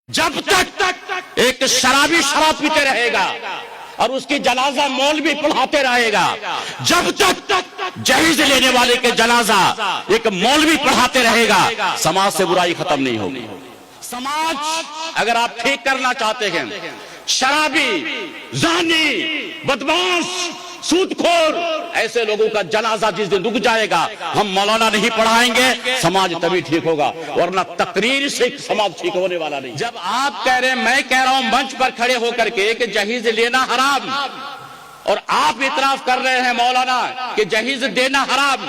جب تک ایک شرابی شراب پیتے رہے گا اور اس کی جنازہ مولوی پڑھاتے رہے گا، جب تک جہیز لینے والے کے جنازہ ایک مولوی پڑھاتے رہے گا، سماج سے برائی ختم نہیں ہوگی۔ سماج اگر آپ ٹھیک کرنا چاہتے ہیں، شرابی، زانی، بدماش، سودخور ایسے لوگوں کا جنازہ جس دن رک جائے گا، ہم مولانا نہیں پڑھائیں گے، سماج تبھی ٹھیک ہوگا، ورنہ تقریر سے سماج ٹھیک ہونے والا نہیں۔ جب آپ کہہ رہے ہیں، میں کہہ رہا ہوں منچ پر کھڑے ہو کر کے کہ جہیز لینا حرام، اور آپ اعتراف کر رہے ہیں مولانا کہ جہیز دینا حرام،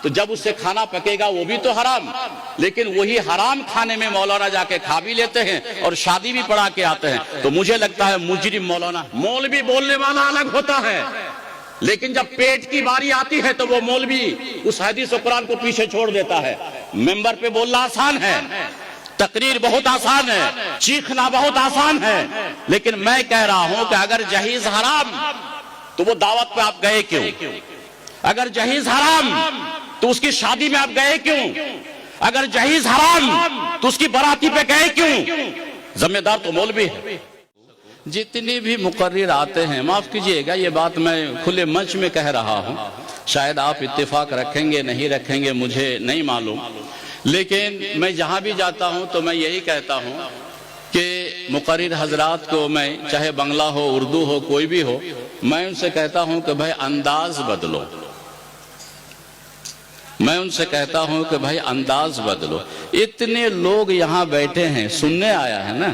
تو جب اس سے کھانا پکے گا وہ بھی تو حرام، لیکن وہی حرام کھانے میں مولانا جا کے کھا بھی لیتے ہیں اور شادی بھی پڑھا کے آتے ہیں، تو مجھے لگتا ہے مجرم مولانا۔ مولوی بولنے والا الگ ہوتا ہے، لیکن جب پیٹ کی باری آتی ہے تو وہ مولوی اس حدیث و قرآن کو پیچھے چھوڑ دیتا ہے۔ ممبر پہ بولنا آسان ہے، تقریر بہت آسان ہے، چیخنا بہت آسان ہے، لیکن میں کہہ رہا ہوں کہ اگر جہیز حرام تو وہ دعوت پہ آپ گئے کیوں؟ اگر جہیز حرام تو اس کی شادی میں آپ گئے کیوں؟ اگر جہیز حرام تو اس کی براتی پہ گئے کیوں؟ ذمہ دار تو مولوی ہے۔ جتنی بھی مقرر آتے ہیں، معاف کیجئے گا یہ بات میں کھلے منچ میں کہہ رہا ہوں، شاید آپ اتفاق رکھیں گے نہیں رکھیں گے مجھے نہیں معلوم، لیکن میں جہاں بھی جاتا ہوں تو میں یہی کہتا ہوں کہ مقرر حضرات کو میں چاہے بنگلہ ہو، اردو ہو، کوئی بھی ہو، میں ان سے کہتا ہوں کہ بھائی انداز بدلو، میں ان سے کہتا ہوں کہ بھائی انداز بدلو۔ اتنے لوگ یہاں بیٹھے ہیں، سننے آیا ہے نا،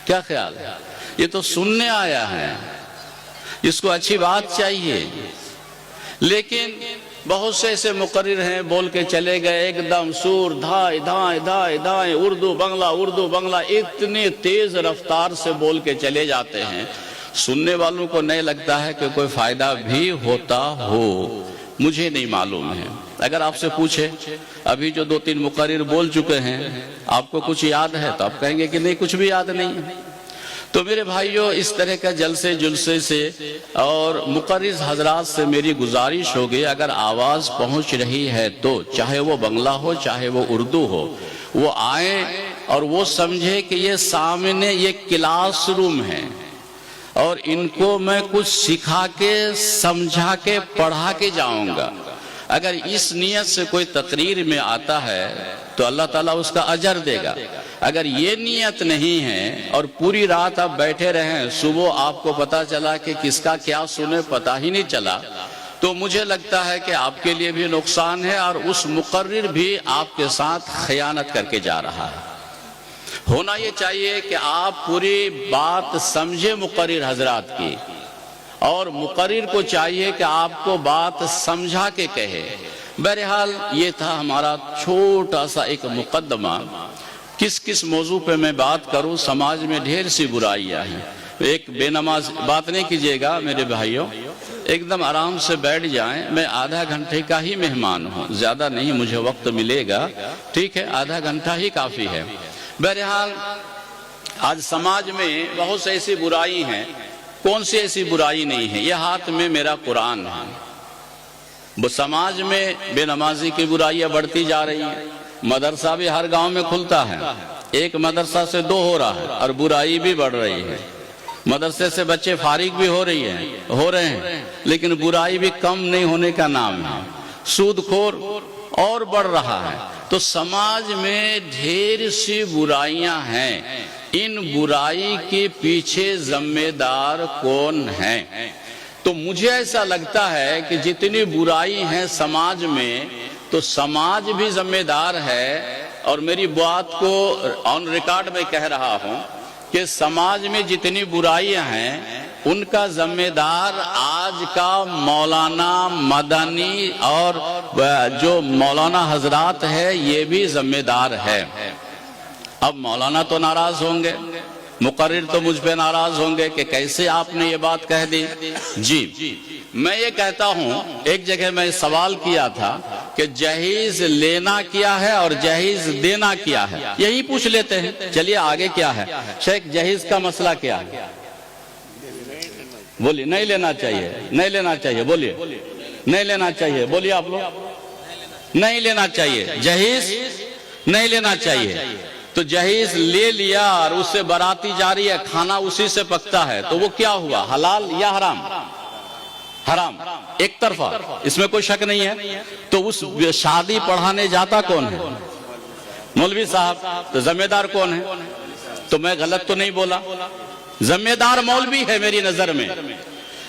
کیا خیال ہے؟ یہ تو سننے آیا ہے، اس کو اچھی بات چاہیے، لیکن بہت سے ایسے مقرر ہیں بول کے چلے گئے ایک دم سور دھائیں دھائیں دھائیں دھائیں، اردو بنگلہ اتنی تیز رفتار سے بول کے چلے جاتے ہیں، سننے والوں کو نہیں لگتا ہے کہ کوئی فائدہ بھی ہوتا ہو، مجھے نہیں معلوم ہے۔ اگر آپ سے پوچھے ابھی جو 2-3 مقرر بول چکے ہیں آپ کو کچھ یاد ہے تو آپ کہیں گے کہ نہیں کچھ بھی یاد نہیں ہے۔ تو میرے بھائیوں، اس طرح کا جلسے جلسے سے اور مقرر حضرات سے میری گزارش ہوگی، اگر آواز پہنچ رہی ہے تو چاہے وہ بنگلہ ہو چاہے وہ اردو ہو، وہ آئیں اور وہ سمجھے کہ یہ سامنے یہ کلاس روم ہے اور ان کو میں کچھ سکھا کے سمجھا کے پڑھا کے جاؤں گا۔ اگر اس نیت سے کوئی تقریر میں آتا ہے تو اللہ تعالیٰ اس کا اجر دے گا۔ اگر یہ نیت نہیں ہے اور پوری رات آپ بیٹھے رہیں، صبح آپ کو پتا چلا کہ کس کا کیا سنے پتا ہی نہیں چلا، تو مجھے لگتا ہے کہ آپ کے لیے بھی نقصان ہے اور اس مقرر بھی آپ کے ساتھ خیانت کر کے جا رہا ہے۔ ہونا یہ چاہیے کہ آپ پوری بات سمجھے مقرر حضرات کی، اور مقرر کو چاہیے کہ آپ کو بات سمجھا کے کہے۔ بہرحال یہ تھا ہمارا چھوٹا سا ایک مقدمہ، کس موضوع پہ میں بات کروں، سماج میں ڈھیر سی برائیاں ہیں۔ ایک بے نماز بات نہیں کیجیے گا میرے بھائیوں، ایک دم آرام سے بیٹھ جائیں، میں آدھا گھنٹے کا ہی مہمان ہوں، زیادہ نہیں مجھے وقت ملے گا، ٹھیک ہے، آدھا گھنٹہ ہی کافی ہے۔ بہرحال آج سماج میں بہت سے ایسی برائی ہیں، کون سی ایسی برائی نہیں ہے؟ یہ ہاتھ میں میرا قرآن ہے۔ سماج میں بے نمازی کی برائیاں بڑھتی جا رہی ہیں، مدرسہ بھی ہر گاؤں میں کھلتا ہے، ایک مدرسہ سے 2 ہو رہا ہے اور برائی بھی بڑھ رہی ہے۔ مدرسے سے بچے فارغ بھی ہو رہے ہیں، لیکن برائی بھی کم نہیں ہونے کا نام ہے، سود خور اور بڑھ رہا ہے۔ تو سماج میں ڈھیر سی برائیاں ہیں، ان برائی کے پیچھے ذمہ دار کون ہیں؟ تو مجھے ایسا لگتا ہے کہ جتنی برائی ہیں سماج میں، تو سماج بھی ذمہ دار ہے، اور میری بات کو آن ریکارڈ میں کہہ رہا ہوں کہ سماج میں جتنی برائیاں ہیں ان کا ذمہ دار آج کا مولانا مدنی اور جو مولانا حضرات ہے یہ بھی ذمہ دار ہے۔ اب مولانا تو ناراض ہوں گے، مقرر تو مجھ پہ ناراض ہوں گے کہ کیسے آپ نے یہ بات کہہ دی۔ جی میں یہ کہتا ہوں، ایک جگہ میں سوال کیا تھا کہ جہیز لینا کیا ہے اور جہیز دینا کیا ہے، یہی پوچھ لیتے ہیں۔ چلیے آگے کیا ہے شیخ، جہیز کا مسئلہ کیا ہے؟ بولیے نہیں لینا چاہیے، نہیں لینا چاہیے، بولیے نہیں لینا چاہیے، بولیے آپ لوگ نہیں لینا چاہیے، جہیز نہیں لینا چاہیے۔ تو جہیز لے لیا اور اس سے باراتی جاری ہے، کھانا اسی سے پکتا ہے، تو وہ کیا ہوا؟ حلال یا حرام؟ حرام ایک طرفہ، اس میں کوئی شک نہیں ہے۔ تو اس شادی پڑھانے جاتا کون ہے؟ مولوی صاحب۔ تو ذمہ دار کون ہے؟ تو میں غلط تو نہیں بولا؟ ذمہ دار مولوی ہے میری نظر میں۔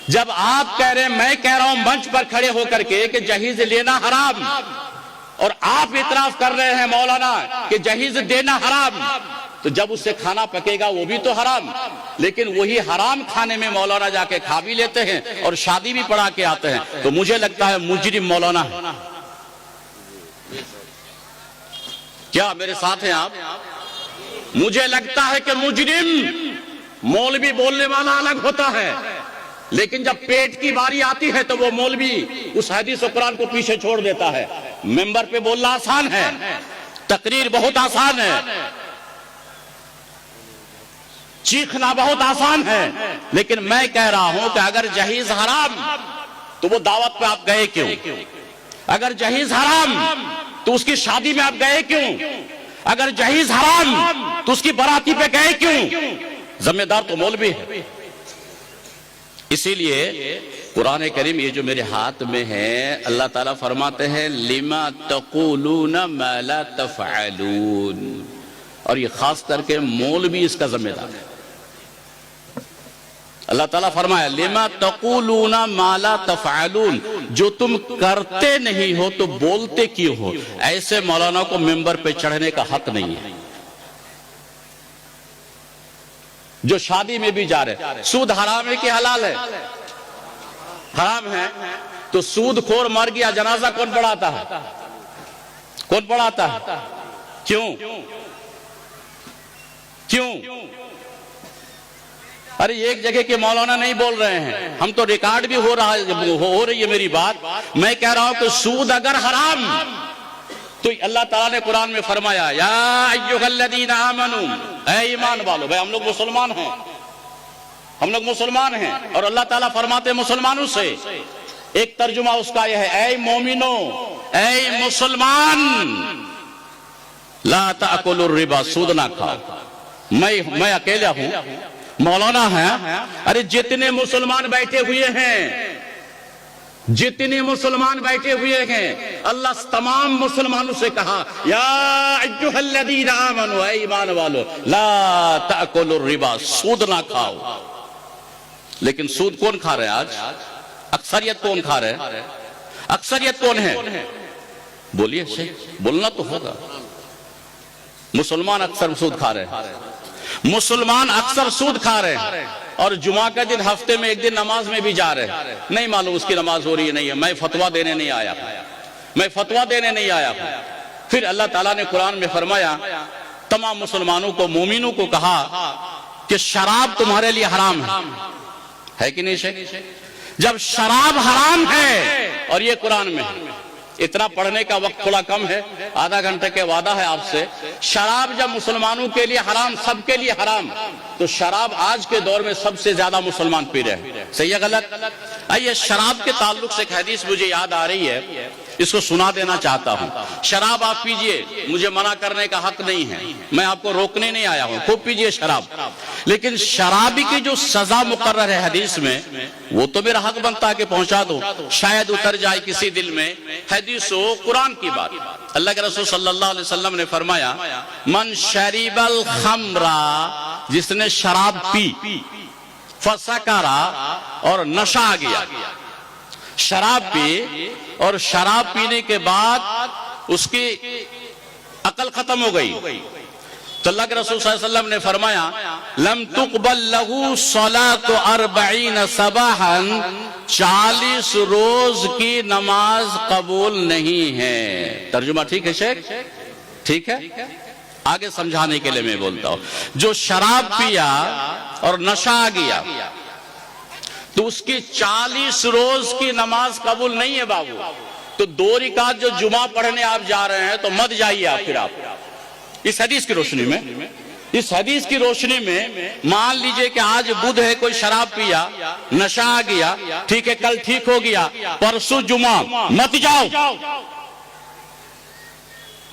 جب آپ کہہ رہے ہیں، میں کہہ رہا ہوں منچ پر کھڑے ہو کر کے کہ جہیز لینا حرام، اور آپ اعتراف کر رہے ہیں مولانا کہ جہیز دینا حرام، تو جب اس سے کھانا پکے گا وہ بھی تو حرام، لیکن وہی حرام کھانے میں مولانا جا کے کھا بھی لیتے ہیں اور شادی بھی پڑھا کے آتے ہیں، تو مجھے لگتا ہے مجرم مولانا ہے۔ کیا میرے ساتھ ہیں آپ؟ مجھے لگتا ہے کہ مجرم، مولوی بولنے والا الگ ہوتا ہے، لیکن جب پیٹ کی باری آتی ہے تو وہ مولوی اس حدیث و قرآن کو پیچھے چھوڑ دیتا ہے۔ ممبر پہ بولنا آسان ہے، تقریر بہت آسان ہے، چیخنا بہت آسان ہے، لیکن میں کہہ رہا ہوں کہ اگر جہیز حرام تو وہ دعوت پہ آپ گئے کیوں؟ اگر جہیز حرام تو اس کی شادی میں آپ گئے کیوں؟ اگر جہیز حرام تو اس کی باراتی پہ گئے کیوں؟ ذمہ دار تو مولوی ہے۔ اسی لیے قرآن کریم یہ جو میرے ہاتھ میں ہے، اللہ تعالیٰ فرماتے ہیں لِمَا تَقُولُونَ مَا لَا تَفْعَلُونَ، اور یہ خاص کر کے مولوی اس کا ذمہ دار ہے۔ اللہ تعالیٰ فرمایا لِمَا تَقُولُونَ مَا لَا تَفْعَلُونَ، جو تم کرتے نہیں ہو تو بولتے کیوں ہو؟ ایسے مولانا کو ممبر پہ چڑھنے کا حق نہیں ہے۔ جو شادی میں بھی جا رہے، سود حرام ہے کہ حلال ہے؟ حرام ہے۔ تو سود خور مر گیا، جنازہ کون پڑھاتا ہے؟ کون پڑھاتا ہے؟ کیوں؟ کیوں؟ ارے ایک جگہ کے مولانا نہیں بول رہے ہیں، ہم تو ریکارڈ بھی ہو رہی ہے میری بات۔ میں کہہ رہا ہوں کہ سود اگر حرام تو اللہ تعالیٰ نے قرآن میں فرمایا یا ایھا الذین آمنوا، اے ایمان والو۔ بھائی ہم لوگ مسلمان ہیں، ہم لوگ مسلمان ہیں، اور اللہ تعالیٰ فرماتے ہیں مسلمانوں سے، ایک ترجمہ اس کا یہ ہے اے مومنو، اے مسلمان، لا تأکلوا الربا، سود نہ کھاؤ۔ میں اکیلا ہوں، مولانا ہے، ارے جتنے مسلمان بیٹھے ہوئے ہیں، جتنے مسلمان بیٹھے ہوئے ہیں، اللہ تمام مسلمانوں سے کہا یا ایھا الذین آمنوا، اے ایمان والو، لا تأکلوا الربا، سود نہ کھاؤ۔ لیکن سود کون کھا رہے ہیں آج؟ اکثریت کون کھا رہے ہیں؟ اکثریت کون ہے؟ بولیے شیخ، بولنا تو ہوگا۔ مسلمان اکثر سود کھا رہے ہیں، مسلمان اکثر سود کھا رہے ہیں، اور جمعہ کا دن ہفتے میں ایک دن نماز میں بھی جا رہے ہیں، نہیں معلوم اس کی نماز ہو رہی ہے نہیں ہے۔ میں فتویٰ دینے نہیں آیا، میں فتویٰ دینے نہیں آیا۔ پھر اللہ تعالیٰ نے قرآن میں فرمایا، تمام مسلمانوں کو، مومنوں کو کہا کہ شراب تمہارے لیے حرام ہے کہ نہیں شیخ؟ جب شراب حرام ہے، اور یہ قرآن میں ہے، اتنا پڑھنے کا وقت تھوڑا کم ہے، آدھا گھنٹے کے وعدہ ہے آپ سے۔ شراب جب مسلمانوں کے لیے حرام، سب کے لیے حرام، تو شراب آج کے دور میں سب سے زیادہ مسلمان پی رہے ہیں، صحیح ہے غلط؟ آئیے شراب کے تعلق سے ایک حدیث مجھے یاد آ رہی ہے، اس کو سنا دینا چاہتا ہوں۔ شراب آپ پیجئے، مجھے منع کرنے کا حق نہیں ہے، میں آپ کو روکنے نہیں آیا ہوں، خوب پیجئے شراب، لیکن شرابی کی جو سزا مقرر ہے حدیث میں، وہ تو میرا حق بنتا ہے کہ پہنچا دو، شاید اتر جائے کسی دل میں۔ حدیث و قرآن کی بات، اللہ کے رسول صلی اللہ علیہ وسلم نے فرمایا من شریب الخمر، جس نے شراب پی، فسکرا، اور نشہ آ گیا، شراب پی اور شراب پینے کے بعد اس کی عقل ختم ہو گئی، تو اللہ کے رسول صلی اللہ علیہ وسلم نے فرمایا لم تقبل لہو صلاۃ 40 صباحا، 40 روز کی نماز قبول نہیں ہے۔ ترجمہ ٹھیک ہے شیخ؟ ٹھیک ہے؟ آگے سمجھانے کے لیے میں بولتا ہوں، جو شراب پیا اور نشہ آ گیا تو اس کی 40 روز کی نماز قبول نہیں ہے بابو۔ تو 2 رکعت جو جمعہ پڑھنے آپ جا رہے ہیں تو مت جائیے آپ، پھر آپ اس حدیث کی روشنی میں، اس حدیث کی روشنی میں مان لیجئے کہ آج بدھ ہے، کوئی شراب پیا، نشہ آ گیا، ٹھیک ہے کل ٹھیک ہو گیا، پرسوں جمعہ مت جاؤ،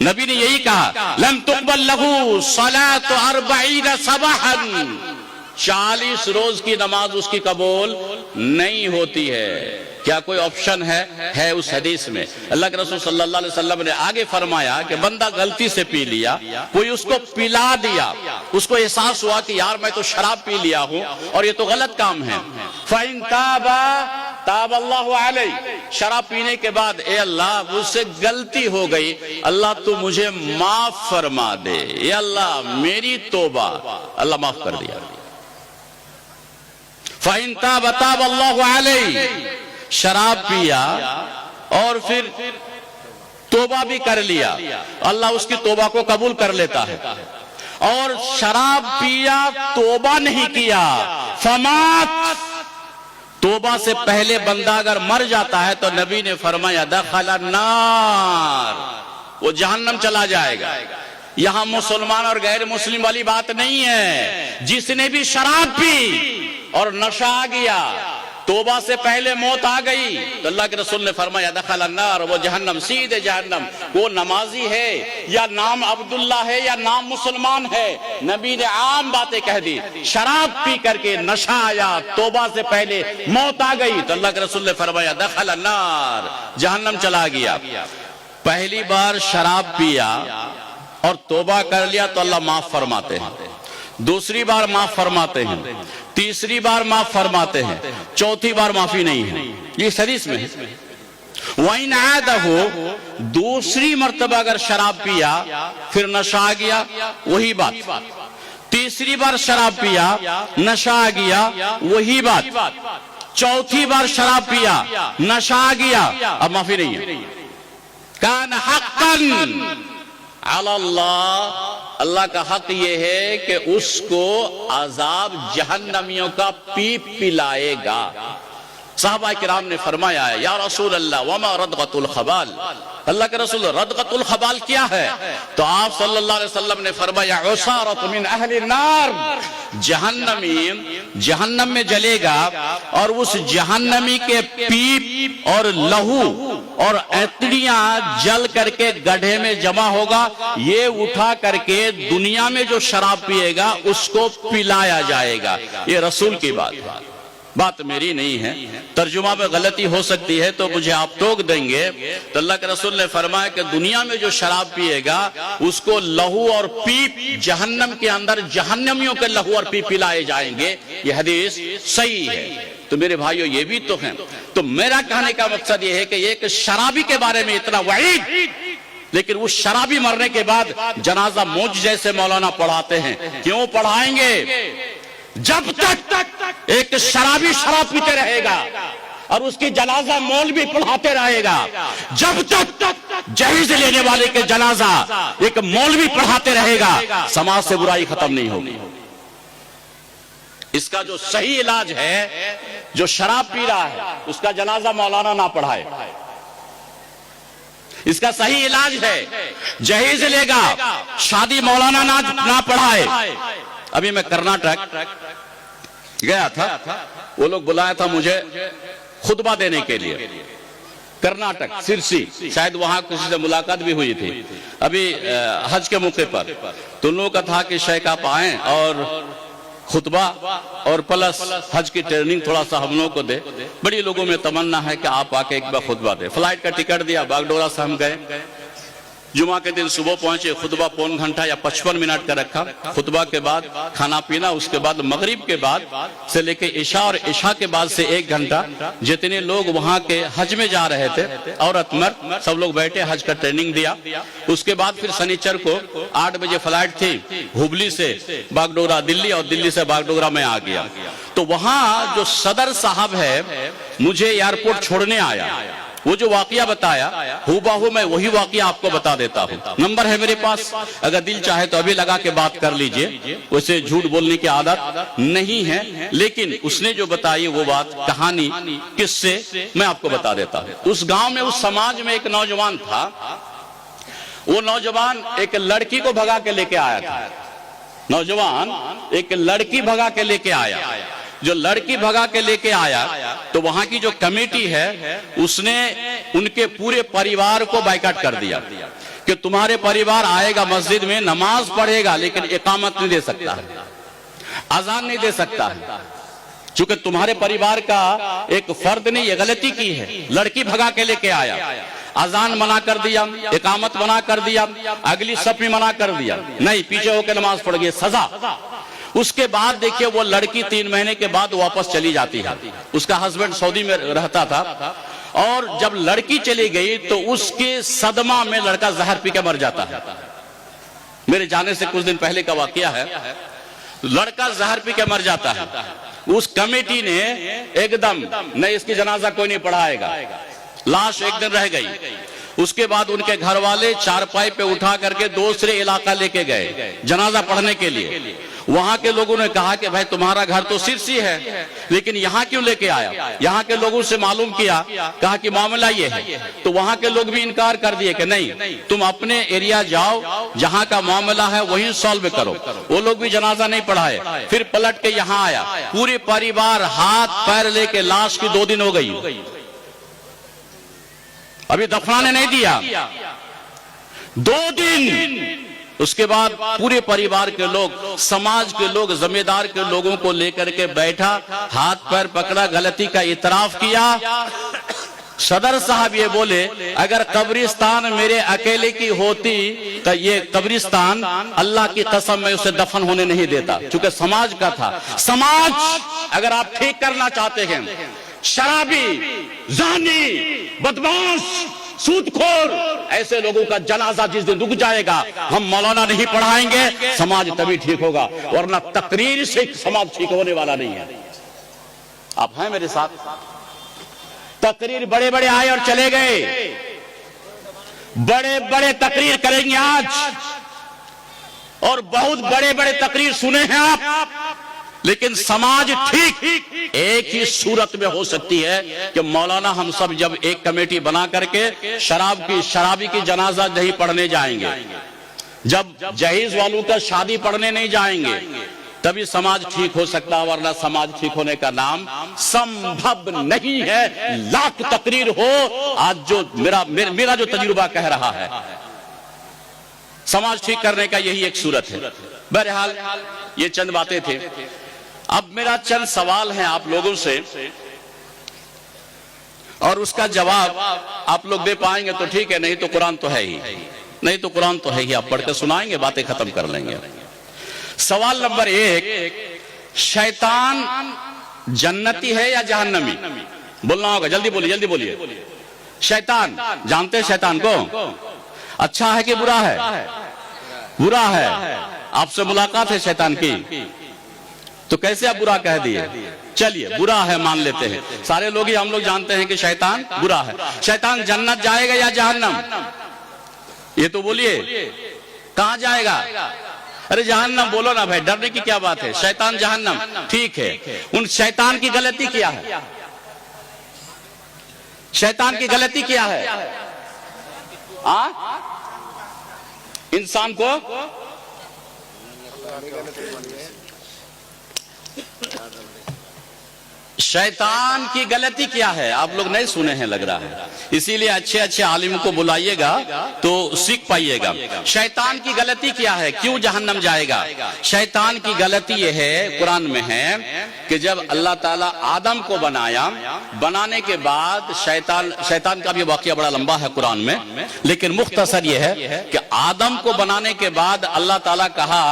نبی نے یہی کہا لم تقبل لہو صلاۃ 40 صباحا، 40 روز کی نماز اس کی قبول نہیں ہوتی ہے۔ کیا کوئی آپشن ہے اس حدیث میں؟ اللہ کے رسول صلی اللہ علیہ وسلم نے آگے فرمایا کہ بندہ غلطی سے پی لیا، کوئی اس کو پلا دیا، اس کو احساس ہوا کہ یار میں تو شراب پی لیا ہوں اور یہ تو غلط کام ہے، فَإِن تَابَ تاب اللہ علیہ، شراب پینے کے بعد اے اللہ مجھ سے غلطی ہو گئی، اللہ تو مجھے معاف فرما دے، اے اللہ میری توبہ، اللہ معاف کر دیا۔ فَإِن تَابَ تاب اللہ علیہ، شراب پیا اور پھر توبہ بھی کر لیا، اللہ اس کی توبہ کو قبول کر لیتا ہے۔ اور شراب پیا توبہ نہیں کیا، فمات، توبہ سے پہلے بندہ اگر مر جاتا ہے تو نبی نے فرمایا دخل النار، وہ جہنم چلا جائے گا۔ یہاں مسلمان اور غیر مسلم والی بات نہیں ہے، جس نے بھی شراب پی اور نشہ آ گیا، توبہ سے پہلے موت آ گئی تو اللہ کے رسول نے فرمایا دخل النار، وہ جہنم، سیدھے جہنم۔ وہ نمازی ہے یا نام عبداللہ ہے یا نام مسلمان ہے، نبی نے عام باتیں کہہ دی۔ شراب پی کر کے نشہ آیا، توبہ سے پہلے موت آ گئی تو اللہ کے رسول نے فرمایا دخل النار، جہنم چلا گیا۔ پہلی بار شراب پیا اور توبہ کر لیا تو اللہ معاف فرماتے ہیں، دوسری بار معاف فرماتے ہیں، تیسری بار معاف فرماتے ہیں، چوتھی بار معافی نہیں ہے، یہ حدیث میں ہے۔ وَإِنْ عَادَهُ، دوسری مرتبہ اگر شراب پیا پھر نشہ آ گیا، وہی بات، تیسری بار شراب پیا نشہ آ گیا، وہی بات، چوتھی بار شراب پیا نشہ آ گیا، اب معافی نہیں ہے۔ کان حقاً علی اللہ، اللہ کا حق یہ ہے کہ اس کو عذاب جہنمیوں کا پیپ پلائے گا۔ صحابہ کرام نے فرمایا ہے یا رسول اللہ وما ردغۃ الخبال، اللہ کے رسول ردغۃ الخبال کیا ہے؟ تو آپ صلی اللہ علیہ وسلم نے فرمایا عصارۃ من اہل النار، جہنمی جہنم میں جلے گا اور اس جہنمی کے پیپ اور لہو اور ایتڑیاں جل کر کے گڈھے میں جمع ہوگا، یہ اٹھا کر کے دنیا میں جو شراب پیے گا اس کو پلایا جائے گا۔ یہ رسول کی بات میری نہیں ہے، ترجمہ میں غلطی ہو سکتی ہے تو مجھے آپ ٹوک دیں گے۔ تو اللہ کے رسول نے فرمایا کہ دنیا میں جو شراب پیے گا اس کو لہو اور پیپ جہنم کے اندر جہنمیوں کے لہو اور پیپ پلائے جائیں گے، یہ حدیث صحیح ہے۔ تو میرے بھائیو یہ بھی تو ہیں، تو میرا کہنے کا مقصد یہ ہے کہ ایک شرابی کے بارے میں اتنا وعید، لیکن وہ شرابی مرنے کے بعد جنازہ موج جیسے مولانا پڑھاتے ہیں، کیوں پڑھائیں گے؟ جب تک ایک شرابی شراب پیتے رہے گا اور اس کی جنازہ مول بھی پڑھاتے رہے گا، جب تک جہیز لینے والے کے جنازہ ایک مول بھی پڑھاتے رہے گا، سماج سے برائی ختم نہیں ہوگی۔ اس کا جو صحیح علاج ہے، جو شراب پی رہا ہے اس کا جنازہ مولانا نہ پڑھائے، اس کا صحیح علاج ہے جہیز لے گا، شادی مولانا نہ پڑھائے۔ ابھی میں کرناٹک گیا تھا، وہ لوگ بلایا تھا مجھے خطبہ دینے کے لیے، کرناٹک سرسی، شاید وہاں کسی سے ملاقات بھی ہوئی تھی ابھی حج کے موقع پر، تو ان لوگوں کا تھا کہ شیخ آپ آئیں اور خطبہ اور پلس حج کی ٹریننگ تھوڑا سا ہم لوگوں کو دے۔ بڑی لوگوں میں تمنا ہے کہ آپ آ کے ایک بار خطبہ دے۔ فلائٹ کا ٹکٹ دیا، باگڈورا سے ہم گئے، جمعہ کے دن صبح پہنچے، خطبہ پون گھنٹہ یا 55 منٹ کا رکھا، خطبہ کے بعد کھانا پینا، اس کے بعد مغرب کے بعد سے لے کے عشاء اور عشاء کے بعد سے 1 گھنٹہ جتنے لوگ وہاں کے حج میں جا رہے تھے عورت مرد سب لوگ بیٹھے، حج کا ٹریننگ دیا۔ اس کے بعد پھر سنیچر کو 8 بجے فلائٹ تھی ہبلی سے باگڈورا دلی، اور دلی سے باگڈورا میں آ گیا۔ تو وہاں جو صدر صاحب ہے مجھے ایئرپورٹ چھوڑنے آیا، وہ جو واقعہ بتایا ہو بہو میں وہی واقعہ آپ کو بتا دیتا ہوں۔ نمبر ہے میرے پاس، اگر دل چاہے تو ابھی لگا کے بات کر لیجئے، ویسے جھوٹ بولنے کی عادت نہیں ہے، لیکن اس نے جو بتائی وہ بات کہانی کس سے میں آپ کو بتا دیتا ہوں۔ اس گاؤں میں، اس سماج میں ایک نوجوان تھا، وہ نوجوان ایک لڑکی کو بھگا کے لے کے آیا تھا، نوجوان ایک لڑکی بھگا کے لے کے آیا۔ جو لڑکی بھگا کے لے کے آیا تو وہاں کی جو کمیٹی ہے اس نے ان کے پورے پریوار کو بائیکاٹ کر دیا، کہ تمہارے پریوار آئے گا مسجد میں نماز پڑھے گا لیکن اقامت نہیں دے سکتا ہے، اذان نہیں دے سکتا ہے، چونکہ تمہارے پریوار کا ایک فرد نے یہ غلطی کی ہے، لڑکی بھگا کے لے کے آیا، اذان منع کر دیا، اقامت منع کر دیا، اگلی صف میں منع کر دیا، نہیں پیچھے ہو کے نماز پڑھ گئی، سزا۔ اس کے بعد دیکھیے وہ لڑکی 3 مہینے کے بعد واپس چلی جاتی ہے، اس کا ہسبینڈ سعودی میں رہتا تھا، اور جب لڑکی چلی گئی تو اس کے صدمہ میں لڑکا زہر پی کے مر جاتا ہے۔ میرے جانے سے کچھ دن پہلے کا واقعہ ہے، لڑکا زہر پی کے مر جاتا ہے۔ اس کمیٹی نے ایک دم نہیں اس کی جنازہ کوئی نہیں پڑھائے گا، لاش ایک دن رہ گئی۔ اس کے بعد ان کے گھر والے چارپائی پہ اٹھا کر کے دوسرے علاقہ لے کے گئے جنازہ پڑھنے کے لیے۔ وہاں کے لوگوں نے کہا کہ بھائی تمہارا گھر تو سرسی ہے لیکن یہاں کیوں لے کے آیا؟ یہاں کے لوگوں سے معلوم کیا، کہا کہ معاملہ یہ ہے، تو وہاں کے لوگ بھی انکار کر دیے کہ نہیں تم اپنے ایریا جاؤ، جہاں کا معاملہ ہے وہیں سالو کرو۔ وہ لوگ بھی جنازہ نہیں پڑھائے، پھر پلٹ کے یہاں آیا، پورے پریوار ہاتھ پیر لے کے لاش کی 2 دن ہو گئی، ابھی دفنانے نہیں دیا، 2 دن۔ اس کے بعد پورے پریوار کے لوگ، سماج کے لوگ، ذمہ دار کے لوگوں کو لے کر کے بیٹھا، ہاتھ پیر پکڑا، غلطی کا اعتراف کیا۔ صدر صاحب یہ بولے اگر قبرستان میرے اکیلے کی ہوتی تو یہ قبرستان اللہ کی قسم میں اسے دفن ہونے نہیں دیتا، چونکہ سماج کا تھا۔ سماج اگر آپ ٹھیک کرنا چاہتے ہیں، شرابی، زانی، بدماش، سودخور ایسے لوگوں کا جنازہ جس دن رک جائے گا، ہم مولانا نہیں پڑھائیں گے، سماج تبھی ٹھیک ہوگا، ورنہ تقریر سے سماج ٹھیک ہونے والا نہیں ہے۔ آپ ہیں میرے ساتھ؟ تقریر بڑے بڑے آئے اور چلے گئے، بڑے بڑے تقریر کریں گے آج، اور بہت بڑے بڑے تقریر سنے ہیں آپ، لیکن سماج ٹھیک ایک ہی صورت میں ہو سکتی ہے کہ مولانا ہم سب جب ایک کمیٹی بنا کر کے شرابی کی جنازہ نہیں پڑھنے جائیں گے، جب جہیز والوں کا شادی پڑھنے نہیں جائیں گے، تبھی سماج ٹھیک ہو سکتا ہے، ورنہ سماج ٹھیک ہونے کا نام سمبھو نہیں ہے۔ لاکھ تقریر ہو، آج جو میرا جو تجربہ کہہ رہا ہے، سماج ٹھیک کرنے کا یہی ایک صورت ہے۔ بہرحال یہ چند باتیں تھے۔ اب میرا چند سوال ہیں آپ لوگوں سے، اور اس کا جواب آپ لوگ دے پائیں گے تو ٹھیک ہے، نہیں تو قرآن تو ہے ہی، نہیں تو قرآن تو ہے ہی، آپ پڑھ کے سنائیں گے، باتیں ختم کر لیں گے۔ سوال نمبر 1، شیطان جنتی ہے یا جہنمی؟ بولنا ہوگا، جلدی بولیے جلدی بولیے۔ شیطان جانتے ہیں شیطان کو؟ اچھا ہے کہ برا ہے؟ برا ہے۔ آپ سے ملاقات ہے شیطان کی، تو کیسے آپ برا کہہ دیے؟ چلیے برا ہے مان لیتے ہیں، سارے لوگ ہی ہم لوگ جانتے ہیں کہ شیطان برا ہے۔ شیطان جنت جائے گا یا جہنم؟ یہ تو بولیے، کہاں جائے گا؟ ارے جہنم بولو نا بھائی، ڈرنے کی کیا بات ہے؟ شیطان جہنم، ٹھیک ہے۔ ان شیطان کی غلطی کیا ہے؟ شیطان کی غلطی کیا ہے؟ انسان کو شیطان کی غلطی کیا ہے؟ آپ لوگ نہیں سنے ہیں لگ رہا ہے، اسی لیے اچھے اچھے عالم کو بلائیے گا تو سیکھ پائیے گا۔ شیطان کی غلطی کیا ہے؟ کیوں جہنم جائے گا؟ شیطان کی غلطی یہ ہے، قرآن میں ہے کہ جب اللہ تعالیٰ آدم کو بنایا، بنانے کے بعد شیطان کا بھی واقعہ بڑا لمبا ہے قرآن میں، لیکن مختصر یہ ہے کہ آدم کو بنانے کے بعد اللہ تعالیٰ کہا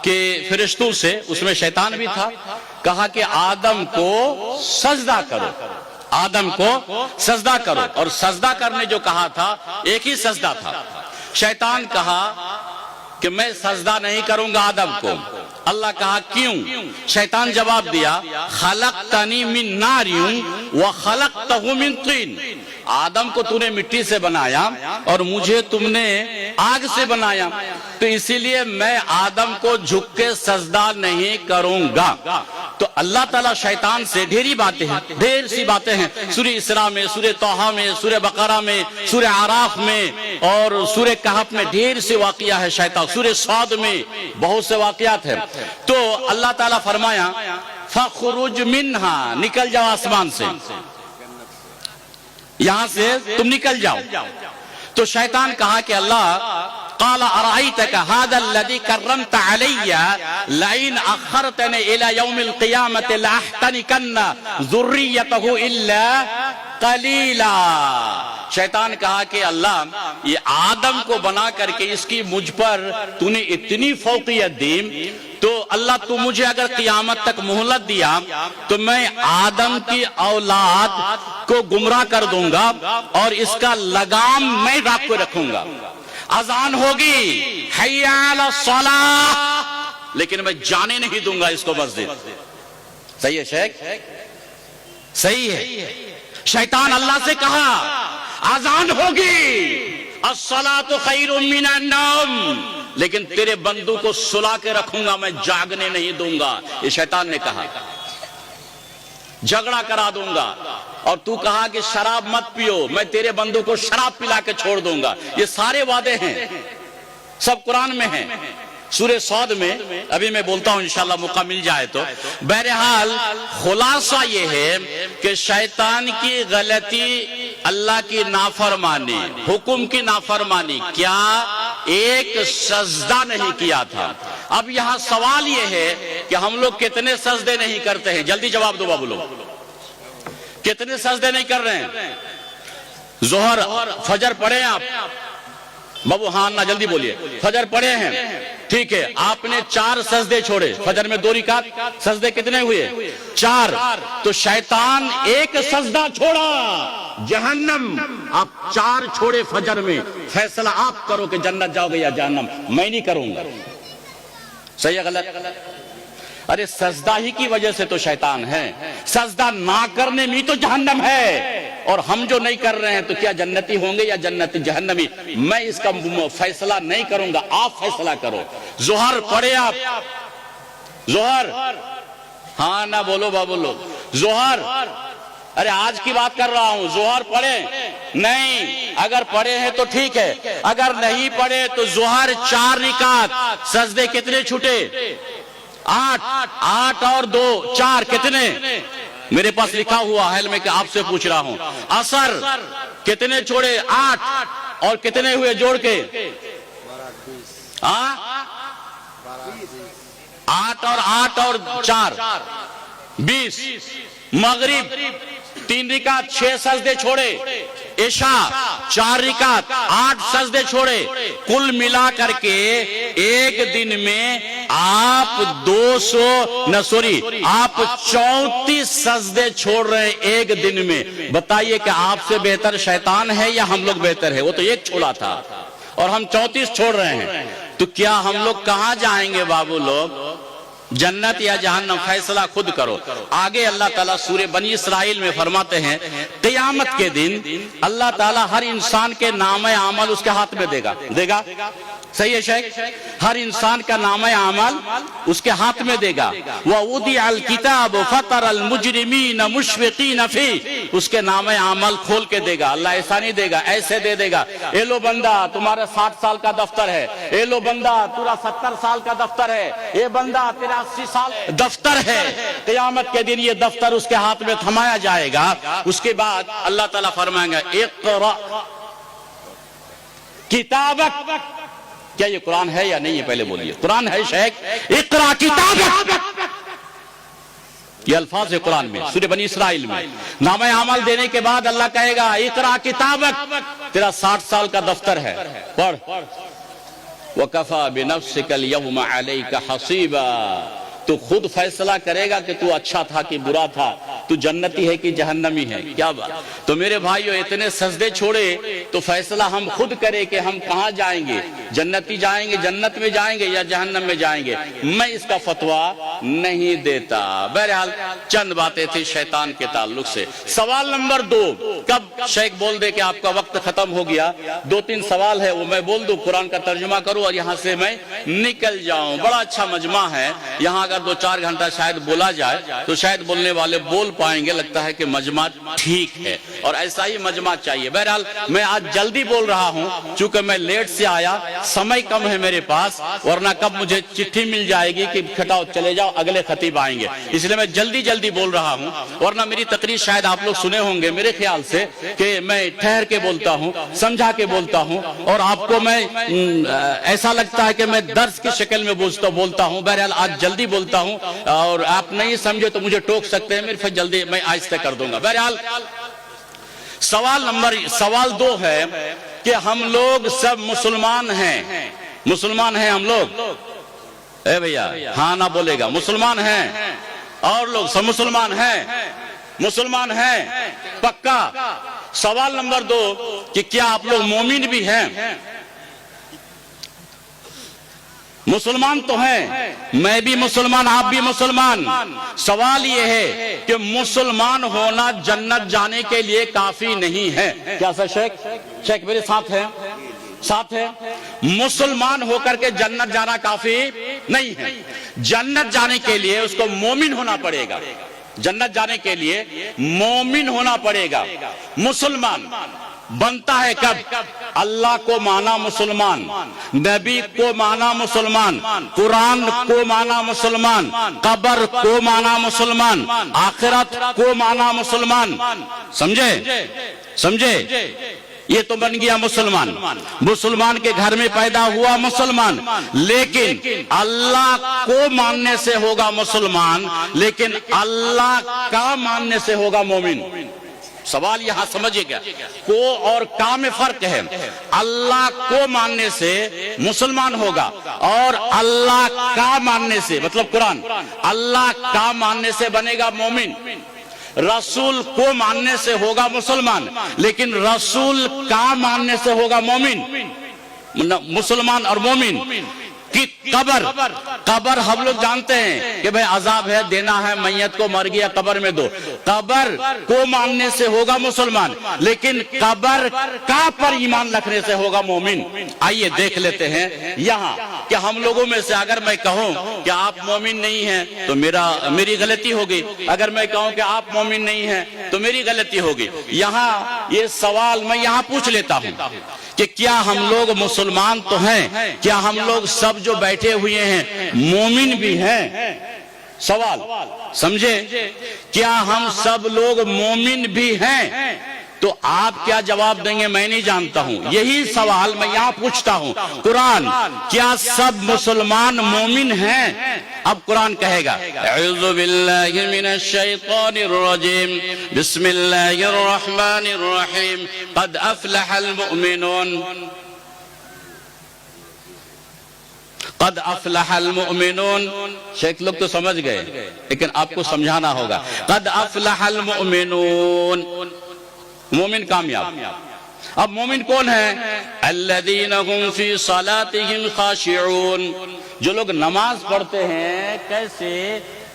کہ فرشتوں سے، اس میں شیطان بھی تھا، کہا کہ آدم کو سجدہ کرو، آدم کو سجدہ کرو، اور سجدہ کرنے جو کہا تھا ایک ہی سجدہ تھا۔ شیطان کہا کہ میں سجدہ نہیں کروں گا آدم کو۔ اللہ کہا کیوں؟ شیطان جواب دیا، خلقتنی من نار وخلقتہ من طین، آدم کو تو نے مٹی سے بنایا اور مجھے تم نے آگ سے بنایا، تو اسی لیے میں آدم کو جھک کے سجدہ نہیں کروں گا۔ تو اللہ تعالیٰ شیطان سے ڈھیری باتیں ہیں، ڈھیر سی باتیں ہیں، سورہ اسراء میں، سورہ طٰہٰ میں، سورہ بقرہ میں، سورہ اعراف میں اور سورہ کہف میں ڈھیر سے واقعہ ہے شیطان، سورہ صاد میں بہت سے واقعات ہیں۔ تو اللہ تعالیٰ فرمایا فَخْرُجْ مِنْهَا، نکل جاؤ آسمان سے، یہاں سے تم نکل جاؤ۔ تو شیطان کہا کہ اللہ قال ارأيتك هذا الذي كرمت علي لئن اخرتني الى يوم القيامة لاحتنكن ذريته الا قليلا. شیطان کہا کہ اللہ یہ آدم کو بنا کر کے اس کی مجھ پر تو نے اتنی فوقیت دی، تو اللہ تو مجھے اگر قیامت تک مہلت دیا تو میں آدم کی اولاد کو گمراہ کر دوں گا اور اس کا لگام میں آپ کو رکھوں گا. اذان ہوگی حی علی الصلاۃ، لیکن میں جانے نہیں دوں گا اس کو مسجد. صحیح ہے شیخ؟ صحیح ہے. شیطان اللہ سے کہا اذان ہوگی الصلاۃ خیر من النوم، لیکن تیرے بندوں کو سلا کے رکھوں گا، میں جاگنے نہیں دوں گا. یہ شیطان نے کہا. جھگڑا کرا دوں گا. اور تو کہا کہ شراب مت پیو، میں تیرے بندوں کو شراب پلا کے چھوڑ دوں گا. یہ سارے وعدے ہیں، سب قرآن میں ہیں. سورہ صاد میں ابھی میں بولتا ہوں انشاءاللہ موقع مل جائے تو. بہرحال خلاصہ یہ ہے کہ شیطان کی غلطی اللہ کی نافرمانی، حکم کی نافرمانی، کیا ایک سجدہ نہیں کیا تھا. اب یہاں سوال یہ ہے کہ ہم لوگ کتنے سجدے نہیں کرتے ہیں؟ جلدی جواب دو بابو لوگ. کتنے سجدے نہیں کر رہے ہیں؟ ظہر فجر پڑھے آپ بابو؟ ہاں نہ جلدی بولیے. فجر پڑھے ہیں، ٹھیک ہے. آپ نے 4 سجدے چھوڑے. فجر میں 2 رکعت، سجدے کتنے ہوئے؟ 4. تو شیطان ایک سجدہ چھوڑا، جہنم. آپ 4 چھوڑے فجر میں. فیصلہ آپ کرو کہ جنت جاؤ گے یا جہنم. میں نہیں کروں گا. صحیح ہے غلط؟ ارے سجدہ ہی کی وجہ سے تو شیطان ہے. سجدہ نہ کرنے میں تو جہنم ہے، اور ہم جو نہیں کر رہے ہیں تو کیا جنتی ہوں گے یا جنتی جہنمی؟ میں اس کا فیصلہ نہیں کروں گا، آپ فیصلہ کرو. ظہر پڑھے آپ؟ ظہر ہاں نہ بولو بابو لوگ. ظہر ارے آج کی بات کر رہا ہوں. ظہر پڑھے نہیں؟ اگر پڑھے ہیں تو ٹھیک ہے، اگر نہیں پڑھے تو ظہر 4 رکعت. سجدے کتنے چھوٹے؟ 8 اور 2 4 کتنے؟ میرے پاس لکھا ہوا ہے میں کہ آپ سے پوچھ رہا ہوں. عصر کتنے چھوڑے؟ 8 اور کتنے ہوئے جوڑ کے؟ 8 اور 4 20. مغرب 3 رکعت 6 سجدے چھوڑے. عشاء 4 رکعت 8 سجدے چھوڑے. کل ملا کر کے ایک دن میں آپ 34 سجدے چھوڑ رہے ہیں ایک دن میں. بتائیے کہ آپ سے بہتر شیطان ہے یا ہم لوگ بہتر ہے؟ وہ تو ایک چھوڑا تھا اور ہم 34 چھوڑ رہے ہیں. تو کیا ہم لوگ کہاں جائیں گے بابو لوگ؟ جنت یا جہنم؟ فیصلہ خود کرو. آگے اللہ تعالیٰ سورہ بنی اسرائیل میں فرماتے ہیں قیامت کے دن اللہ تعالیٰ ہر انسان کے نام عمل اس کے ہاتھ میں دے گا. صحیح ہے شیخ؟ ہر انسان کا نام عمل اس کے ہاتھ میں دے گا. وَوُضِعَ الْكِتَابُ فَتَرَ الْمُجْرِمِينَ مُشْفِقِينَ فِيهِ، اس کے نام عمل کھول کے دے گا. اللہ ایسا نہیں دے گا، ایسے دے گا. اے لو بندہ تمہارا 60 سال کا دفتر ہے. اے لو بندہ تیرا 70 سال کا دفتر ہے. اے بندہ تیرا 80 سال دفتر ہے. قیامت کے دن یہ دفتر اس کے ہاتھ میں تھمایا جائے گا. اس کے بعد اللہ تعالیٰ فرمائیں گا اقرأ کتابک. کیا یہ قرآن ہے یا نہیں ہے؟ پہلے بولیے. قرآن ہے شیخ؟ اقرأ کتابک، یہ الفاظ ہے قرآن میں سورہ بنی اسرائیل میں. نام عمل دینے کے بعد اللہ کہے گا اقرأ کتابک، تیرا 60 سال کا دفتر ہے، پڑھ. وَكَفَى بِنَفْسِكَ الْيَوْمَ عَلَيْكَ حَصِيبًا، تو خود فیصلہ کرے گا کہ تو اچھا تھا کہ برا تھا، تو جنتی ہے کہ جہنمی ہے. کیا بات. تو میرے بھائیو اتنے سجدے چھوڑے تو فیصلہ ہم خود کرے کہ ہم کہاں جائیں گے. جنتی جائیں گے، جنت میں جائیں گے یا جہنم میں جائیں گے. میں اس کا فتویٰ نہیں دیتا. بہرحال چند باتیں تھی شیطان کے تعلق سے. سوال نمبر 2 کب شیخ بول دے کہ آپ کا وقت ختم ہو گیا. 2-3 سوال ہے وہ میں بول دوں، قرآن کا ترجمہ کروں اور یہاں سے میں نکل جاؤں. بڑا اچھا مجمع ہے یہاں. 2-4 گھنٹہ شاید بولا جائے تو شاید بولنے والے بول پائیں گے لگتا ہے کہ مجمع ٹھیک ہے، اور ایسا ہی مجمع چاہیے۔ بہرحال میں آج جلدی بول رہا ہوں، چونکہ میں لیٹ سے آیا، سمے کم ہے میرے پاس، ورنہ کب مجھے چٹھی مل جائے گی کہ کھٹاؤ چلے جاؤ اگلے خطیب آئیں گے، اس لیے میں جلدی بول رہا ہوں۔ ورنہ میری تقریر شاید آپ لوگ سنے ہوں گے، میرے خیال سے کہ میں ٹھہر کے بولتا ہوں، سمجھا کے بولتا ہوں، اور آپ کو میں ایسا لگتا ہے کہ میں درس کی شکل میں بولتا ہوں۔ بہرحال آج جلدی بولتا ہوں، اور آپ نہیں سمجھے تو مجھے ٹوک سکتے ہیں، میرے پھر جلدی میں آہستہ کر دوں گا۔ بہرحال سوال 2 ہے کہ ہم لوگ سب مسلمان ہیں، مسلمان ہیں ہم لوگ؟ اے بھیا ہاں نہ بولے گا، مسلمان ہیں؟ اور لوگ سب مسلمان ہیں؟ مسلمان ہیں پکا؟ سوال نمبر 2 کہ کیا آپ لوگ مومن بھی ہیں؟ مسلمان تو ہیں، میں بھی مسلمان، آپ بھی مسلمان۔ سوال یہ ہے کہ مسلمان ہونا جنت جانے کے لیے کافی نہیں ہے کیا؟ سر شیخ میرے ساتھ ہے، مسلمان ہو کر کے جنت جانا کافی نہیں ہے۔ جنت جانے کے لیے اس کو مومن ہونا پڑے گا، جنت جانے کے لیے مومن ہونا پڑے گا۔ مسلمان بنتا ہے کب؟ اللہ کو مانا مسلمان، نبی کو مانا مسلمان، قرآن کو مانا مسلمان، قبر کو مانا مسلمان، آخرت کو مانا مسلمان۔ سمجھے؟ یہ تو بن گیا مسلمان، مسلمان کے گھر میں پیدا ہوا مسلمان۔ لیکن اللہ کو ماننے سے ہوگا مسلمان، لیکن اللہ کا ماننے سے ہوگا مومن۔ سوال یہاں سمجھے گا، کو اور کا میں فرق ہے۔ اللہ کو ماننے سے مسلمان ہوگا، اور اللہ کا ماننے سے مطلب قرآن، اللہ کا ماننے سے بنے گا مومن۔ رسول کو ماننے سے ہوگا مسلمان، لیکن رسول کا ماننے سے ہوگا مومن۔ مسلمان اور مومن کی قبر ہم لوگ جانتے ہیں کہ بھئی عذاب ہے، دینا ہے، میت کو مر گیا قبر میں دو، قبر کو ماننے سے ہوگا مسلمان، لیکن قبر کا پر ایمان رکھنے سے ہوگا مومن۔ آئیے دیکھ لیتے ہیں یہاں کہ ہم لوگوں میں سے اگر میں کہوں کہ آپ مومن نہیں ہیں تو میری غلطی ہوگی، اگر میں کہوں کہ آپ مومن نہیں ہیں تو میری غلطی ہوگی۔ یہاں یہ سوال میں یہاں پوچھ لیتا ہوں کہ کیا ہم لوگ مسلمان تو ہیں؟ کیا ہم لوگ سب جو بیٹھے ہوئے ہیں مومن بھی ہیں؟ سوال سمجھے؟ کیا ہم سب لوگ مومن بھی ہیں؟ تو آپ کیا جواب دیں گے میں نہیں جانتا ہوں، یہی سوال میں یہاں پوچھتا ہوں۔ قرآن کیا سب مسلمان مومن ہیں؟ اب قرآن کہے گا اعوذ باللہ من الشیطان الرجیم بسم اللہ الرحمن الرحیم قد افلح المؤمنون قد افلح المؤمنون۔ شیخ لوگ تو سمجھ گئے، لیکن آپ کو سمجھانا ہوگا۔ قد افلح المؤمنون، مومن کامیاب۔ اب مومن کون ہے؟ الذین هم فی صلاتهم خاشعون، جو لوگ نماز پڑھتے ہیں کیسے؟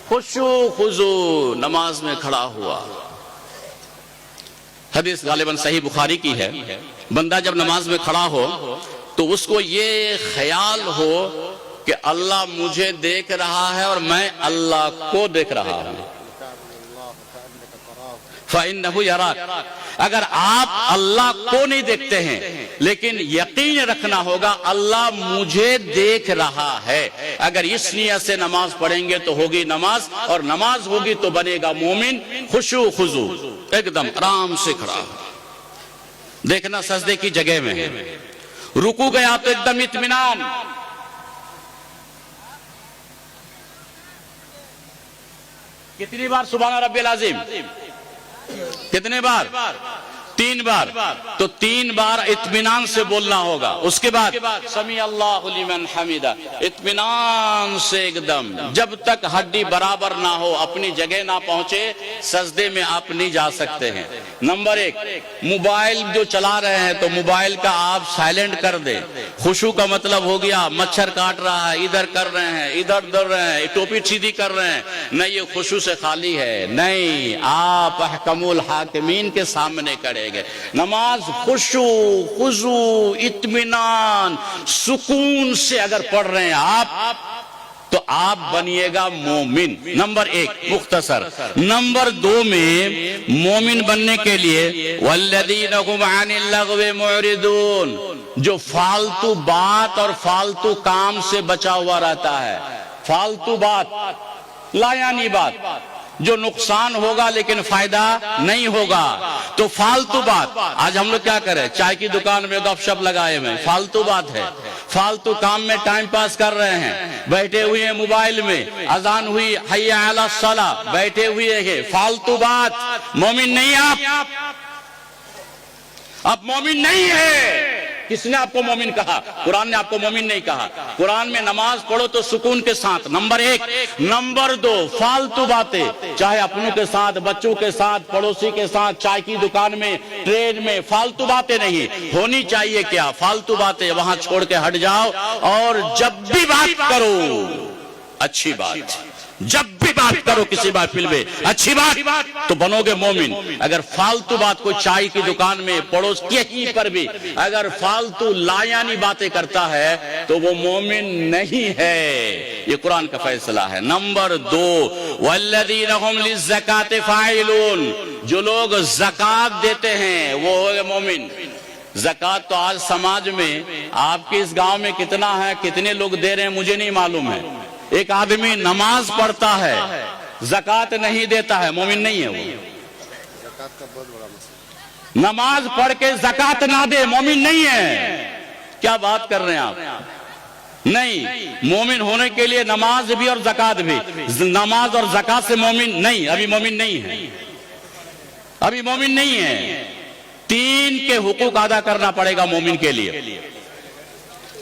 خشوع خضوع، نماز میں کھڑا ہوا۔ حدیث غالباً صحیح بخاری کی ہے، بندہ جب نماز میں کھڑا ہو تو اس کو یہ خیال ہو کہ اللہ مجھے دیکھ رہا ہے اور میں اللہ کو دیکھ رہا ہوں۔ فَإِنَّهُ يَرَاكَ، اگر آپ اللہ کو نہیں دیکھتے ہیں لیکن یقین رکھنا ہوگا اللہ مجھے دیکھ رہا ہے۔ اگر اس نیت سے نماز پڑھیں گے تو ہوگی نماز، اور نماز ہوگی تو بنے گا مومن۔ خشوع خضوع، ایک دم آرام سے کھڑا، دیکھنا سجدے کی جگہ میں ہے، رکوع گیا تو ایک دم اطمینان۔ کتنی بار سبحان ربی العظیم؟ کتنے بار؟ 3 بار، تو 3 بار اطمینان سے بولنا ہوگا۔ اس کے بعد سمیع اللہ لمن حمیدہ، اطمینان سے ایک دم، جب تک ہڈی برابر نہ ہو، اپنی جگہ نہ پہنچے، سجدے میں آپ نہیں جا سکتے ہیں۔ نمبر 1، موبائل جو چلا رہے ہیں تو موبائل کا آپ سائلنٹ کر دیں۔ خشوع کا مطلب ہو گیا مچھر کاٹ رہا ہے، ادھر کر رہے ہیں، ادھر ڈر رہے ہیں، ٹوپی سیدھی کر رہے ہیں، نہیں، یہ خشوع سے خالی ہے۔ نہیں، آپ احکم الحاکمین کے سامنے کریں گے۔ نماز خشوع خضوع اطمینان سکون سے اگر پڑھ رہے ہیں آپ، تو آپ بنیے گا مومن. نمبر 1 مختصر. نمبر 2 میں مومن بننے کے لیے والذین هم عن اللغو معرضون، جو فالتو بات اور فالتو کام سے بچا ہوا رہتا ہے. فالتو بات، لا یعنی بات جو نقصان ہوگا لیکن فائدہ نہیں ہوگا، تو فالتو بات. آج ہم لوگ کیا کریں؟ چائے کی دکان میں گپ شپ لگائے ہوئے، فالتو بات ہے. فالتو کام میں ٹائم پاس کر رہے ہیں، بیٹھے ہوئے ہیں موبائل میں. اذان ہوئی حی علی الصلاۃ، بیٹھے ہوئے ہیں. فالتو بات. مومن نہیں آپ مومن نہیں ہے. کس نے آپ کو مومن کہا؟ قرآن نے آپ کو مومن نہیں کہا. قرآن میں نماز پڑھو تو سکون کے ساتھ، نمبر 1. نمبر 2 فالتو باتیں، چاہے اپنوں کے ساتھ، بچوں کے ساتھ، پڑوسی کے ساتھ، چائے کی دکان میں، ٹرین میں، فالتو باتیں نہیں ہونی چاہیے. کیا فالتو باتیں وہاں چھوڑ کے ہٹ جاؤ، اور جب بھی بات کرو اچھی بات. جب بھی بات کرو کسی محفل میں اچھی بات، تو بنو گے مومن. اگر فالتو بات کو چائے کی دکان میں، پڑوس کہیں پر بھی اگر فالتو لایانی باتیں کرتا ہے تو وہ مومن نہیں ہے. یہ قرآن کا فیصلہ ہے. نمبر 2 والذین هم للزکاۃ فاعلون، جو لوگ زکات دیتے ہیں وہ ہوگے مومن. زکات تو آج سماج میں آپ کے اس گاؤں میں کتنا ہے، کتنے لوگ دے رہے ہیں مجھے نہیں معلوم ہے. ایک آدمی نماز پڑھتا ہے زکات نہیں دیتا ہے، مومن نہیں ہے وہ. نماز پڑھ کے زکات نہ دے، مومن نہیں ہے. کیا بات کر رہے ہیں آپ؟ نہیں، مومن ہونے کے لیے نماز بھی اور زکات بھی. نماز اور زکات سے مومن نہیں، ابھی مومن نہیں ہے. ابھی مومن نہیں ہے. 3 کے حقوق ادا کرنا پڑے گا مومن کے لیے.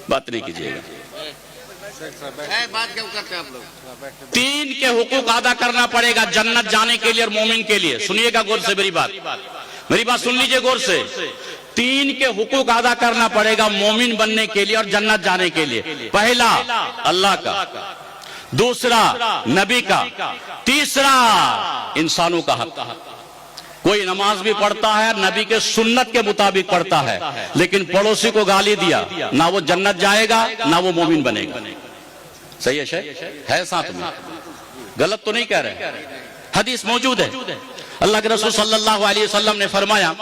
بات نہیں کیجیے گا. 3 کے حقوق ادا کرنا پڑے گا جنت جانے کے لیے اور مومن کے لیے. سنیے گا غور سے میری بات سن لیجئے غور سے. 3 کے حقوق ادا کرنا پڑے گا مومن بننے کے لیے اور جنت جانے کے لیے. پہلا اللہ کا، دوسرا نبی کا، تیسرا انسانوں کا حق. کوئی نماز بھی پڑھتا ہے نبی کے سنت کے مطابق پڑھتا ہے، لیکن پڑوسی کو گالی دیا، نہ وہ جنت جائے گا نہ وہ مومن بنے گا. صحیح ہے ساتھ میں؟ غلط تو نہیں کہہ رہے. حدیث موجود ہے. اللہ کے رسول صلی اللہ علیہ وسلم نے فرمایا،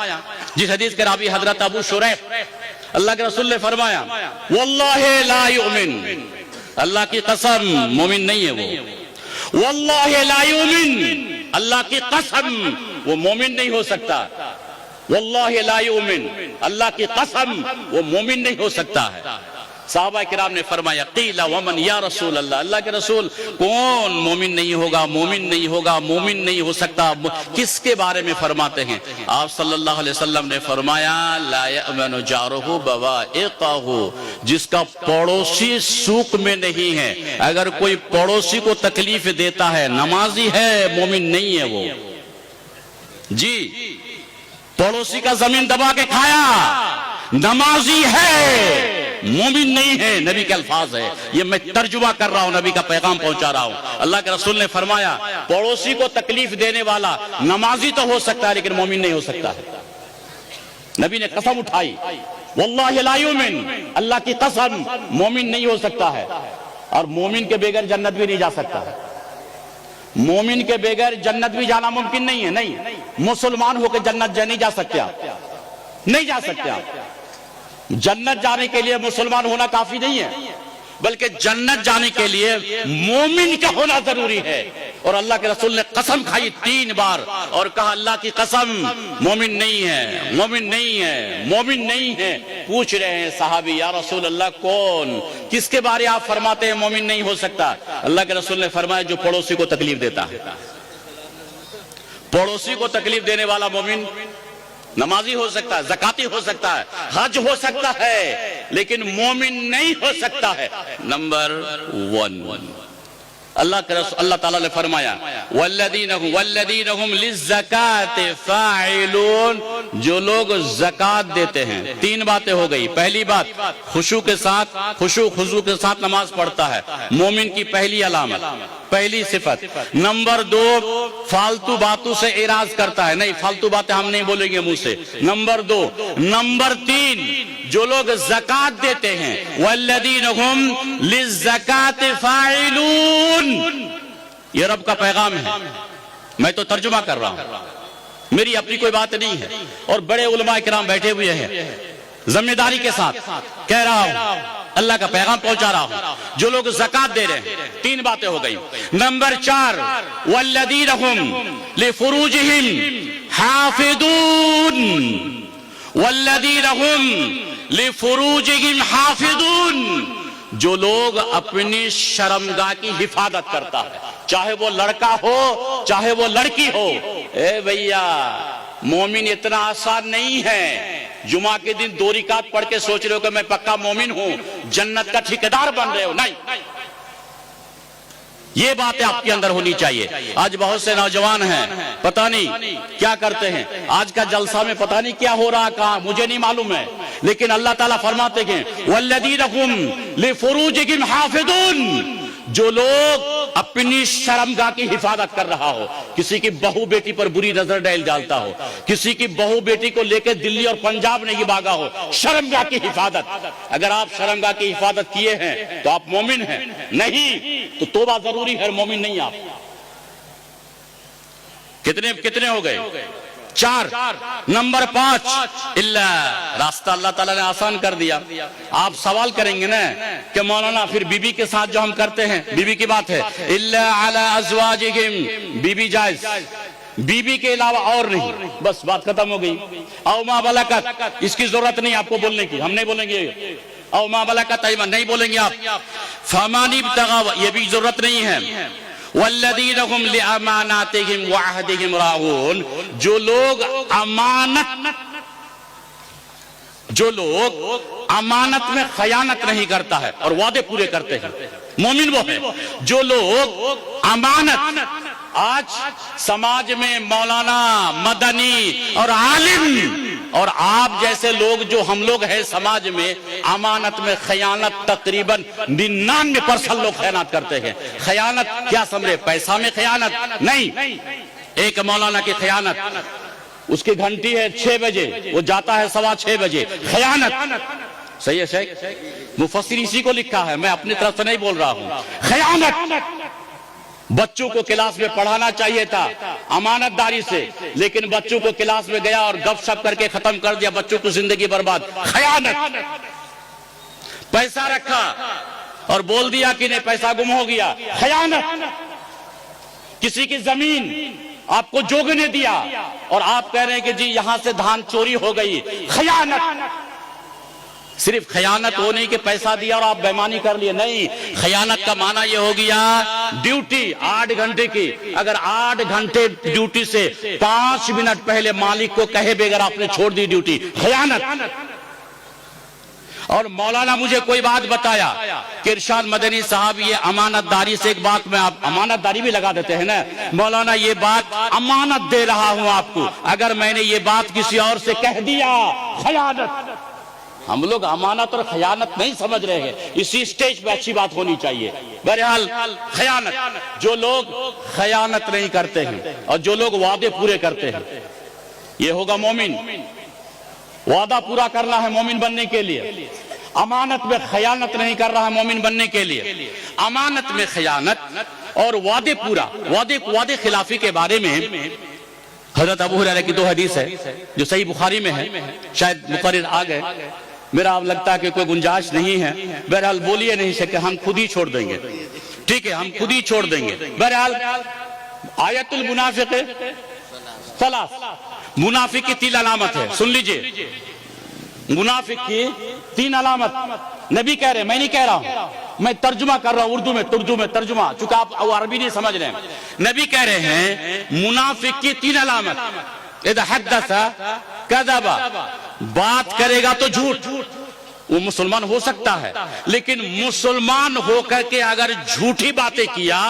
جس حدیث کے راوی حضرت ابو شریح، اللہ کے رسول نے فرمایا واللہ لا یؤمن، اللہ کی قسم مومن نہیں ہے وہ. واللہ لا یؤمن، اللہ کی قسم وہ مومن نہیں ہو سکتا. واللہ لا یؤمن، اللہ کی قسم وہ مومن نہیں ہو سکتا ہے. صحابہ کرام نے فرمایا قیل ومن یا رسول اللہ، اللہ کے رسول کون مومن نہیں ہوگا، مومن نہیں ہوگا، مومن نہیں ہو سکتا، کس کے بارے میں فرماتے ہیں؟ آپ صلی اللہ علیہ وسلم نے فرمایا لا یأمن جارہ بوائقہ، جس کا پڑوسی سوق میں نہیں ہے. اگر کوئی پڑوسی کو تکلیف دیتا ہے، نمازی ہے مومن نہیں ہے وہ. جی، پڑوسی کا زمین دبا کے کھایا، نمازی ہے مومن نہیں ہے. نبی کے الفاظ ہے، یہ میں ترجمہ کر رہا ہوں، نبی کا پیغام پہنچا رہا ہوں. اللہ کے رسول نے فرمایا پڑوسی کو تکلیف دینے والا نمازی تو ہو سکتا ہے لیکن مومن نہیں ہو سکتا ہے. نبی نے قسم اٹھائی واللہ لا یؤمن، اللہ کی قسم مومن نہیں ہو سکتا ہے. اور مومن کے بغیر جنت بھی نہیں جا سکتا ہے. مومن کے بغیر جنت بھی جانا ممکن نہیں ہے. نہیں، مسلمان ہو کے جنت نہیں جا سکتے آپ، نہیں جا سکتے آپ. جنت جانے کے لیے مسلمان ہونا کافی نہیں ہے، بلکہ جنت جانے کے لیے مومن کا ہونا ضروری ہے. اور اللہ کے رسول نے قسم کھائی 3 بار اور کہا اللہ کی قسم مومن نہیں ہے، مومن نہیں ہے، مومن نہیں ہے. پوچھ رہے ہیں صحابی یا رسول اللہ کون، کس کے بارے آپ فرماتے ہیں مومن نہیں ہو سکتا؟ اللہ کے رسول نے فرمایا جو پڑوسی کو تکلیف دیتا ہے. پڑوسی کو تکلیف دینے والا مومن نمازی ہو سکتا ہے، زکاتی ہو سکتا ہے، حج ہو سکتا ہے، لیکن مومن نہیں ہو سکتا ہے. نمبر 1 اللہ تعالیٰ نے فرمایا والذین هم للزکاۃ فاعلون، جو لوگ زکات دیتے ہیں. 3 باتیں ہو گئی. پہلی بات خشوع کے ساتھ، خضوع کے ساتھ نماز پڑھتا ہے، مومن کی پہلی علامت، پہلی صفت. نمبر 2 فالتو باتوں سے اعراض کرتا ہے، نہیں فالتو باتیں ہم نہیں بولیں گے منہ سے. نمبر 2. نمبر 3 جو لوگ زکات دیتے ہیں والذین هم للزکاۃ فاعلون، یہ رب کا پیغام ہے. میں تو ترجمہ کر رہا ہوں، میری اپنی کوئی بات نہیں ہے. اور بڑے علماء کرام بیٹھے ہوئے ہیں، ذمہ داری کے ساتھ کہہ رہا ہوں، اللہ کا پیغام پہنچا رہا ہوں. جو لوگ زکات دے رہے ہیں، 3 باتیں ہو گئی. نمبر 4 والذین هم لفروجهم حافظون، والذین هم لفروجهم حافظون، جو لوگ اپنی شرمگاہ کی حفاظت کرتا ہے، چاہے وہ لڑکا ہو چاہے وہ لڑکی ہو. اے بھیا، مومن اتنا آسان نہیں ہے. جمعہ کے دن 2 رکعت پڑھ کے سوچ رہے ہو کہ میں پکا مومن ہوں، جنت کا ٹھیکیدار بن رہے ہو. نہیں، یہ باتیں آپ کے اندر ہونی چاہیے. آج بہت سے نوجوان ہیں، پتہ نہیں کیا کرتے ہیں. آج کا جلسہ میں پتہ نہیں کیا ہو رہا، کہاں مجھے نہیں معلوم ہے، لیکن اللہ تعالیٰ فرماتے ہیں والذین هم لفروجهم حافظون، جو لوگ اپنی شرمگاہ کی حفاظت کر رہا ہو. کسی کی بہو بیٹی پر بری نظر ڈالتا ہو، کسی کی بہو بیٹی کو لے کے دلی اور پنجاب نہیں بھاگا ہو. شرمگاہ کی حفاظت. اگر آپ شرمگاہ کی حفاظت کیے ہیں تو آپ مومن ہیں، نہیں تو توبہ ضروری ہے، مومن نہیں آپ. کتنے ہو گئے؟ 4. نمبر 5 راستہ اللہ تعالیٰ نے آسان کر دیا. آپ سوال کریں گے نا کہ مولانا پھر بی بی کے ساتھ جو ہم کرتے ہیں، بی بی کی بات ہے، الا علی ازواجہم، بی بی جائز، بی بی کے علاوہ اور نہیں، بس بات ختم ہو گئی. او ما ملکت، اس کی ضرورت نہیں آپ کو بولنے کی، ہم نہیں بولیں گے. او ما ملکت ایمان نہیں بولیں گے آپ. فمن ابتغى، یہ بھی ضرورت نہیں ہے. والذین هم لاماناتہم وعہدہم راعون، جو لوگ امانت میں خیانت نہیں کرتا ہے اور وعدے پورے کرتے ہیں، مومن وہ ہے. جو لوگ امانت، آج سماج میں مولانا، مدنی اور عالم اور آپ جیسے لوگ جو ہم لوگ ہیں سماج میں، امانت میں خیانت تقریباً 99% لوگ خیانت کرتے ہیں. خیانت کیا سمجھے؟ پیسہ میں خیانت نہیں. ایک مولانا کی خیانت، اس کی گھنٹی ہے 6 بجے، وہ جاتا ہے 6:15 بجے، خیانت. صحیح ہے شیخ؟ مفسر اسی کو لکھا ہے، میں اپنی طرف سے نہیں بول رہا ہوں. خیانت. بچوں کو کلاس میں پڑھانا چاہیے تھا امانت داری سے، لیکن بچوں کو کلاس میں گیا اور گپ شپ کر کے ختم کر دیا، بچوں کو زندگی برباد. خیانت. پیسہ رکھا اور بول دیا کہ نہیں پیسہ گم ہو گیا، خیانت. کسی کی زمین آپ کو جوگنے دیا اور آپ کہہ رہے ہیں کہ جی یہاں سے دھان چوری ہو گئی، خیانت. صرف خیانت وہ نہیں کہ پیسہ دیا اور آپ بےمانی کر لیے، نہیں. خیانت کا معنی یہ ہو گیا ڈیوٹی 8 گھنٹے کی، اگر 8 گھنٹے ڈیوٹی سے 5 منٹ پہلے مالک کو کہے بغیر آپ نے چھوڑ دی ڈیوٹی، خیانت. اور مولانا مجھے کوئی بات بتایا کہ ارشاد مدنی صاحب یہ امانت داری سے ایک بات میں، آپ امانت داری بھی لگا دیتے ہیں نا. مولانا یہ بات امانت دے رہا ہوں آپ کو، اگر میں نے یہ بات کسی اور سے کہہ دیا، خیانت. ہم لوگ امانت اور خیانت نہیں سمجھ رہے ہیں، اسی سٹیج پہ اچھی بات ہونی چاہیے. بہرحال خیانت، جو لوگ خیانت نہیں کرتے ہیں اور جو لوگ وعدے پورے کرتے ہیں، یہ ہوگا مومن. وعدہ پورا کرنا ہے مومن بننے کے لیے. امانت میں خیانت نہیں کر رہا ہے مومن بننے کے لیے. امانت میں خیانت اور وعدے پورا، وعدے خلافی کے بارے میں حضرت ابو ہریرہ کی 2 حدیث ہے جو صحیح بخاری میں ہے. شاید مقرر آ گئے، میرا اب لگتا ہے کہ کوئی گنجائش نہیں ہے. بہرحال بولیے نہیں سکے، ہم خود ہی چھوڑ دیں گے. ٹھیک ہے، ہم خود ہی چھوڑ دیں گے. بہرحال آیت المنافق ثلاث، منافق کی 3 علامت ہے، سن لیجئے. منافق کی 3 علامت نبی کہہ رہے ہیں، میں نہیں کہہ رہا ہوں، میں ترجمہ کر رہا ہوں اردو میں ترجمہ، چونکہ آپ عربی نہیں سمجھ رہے ہیں. نبی کہہ رہے ہیں منافق کی 3 علامت. اذا حدث کذب، بات کرے گا تو جھوٹ. وہ مسلمان ہو سکتا ہے، لیکن مسلمان ہو کر کے اگر جھوٹی باتیں کیا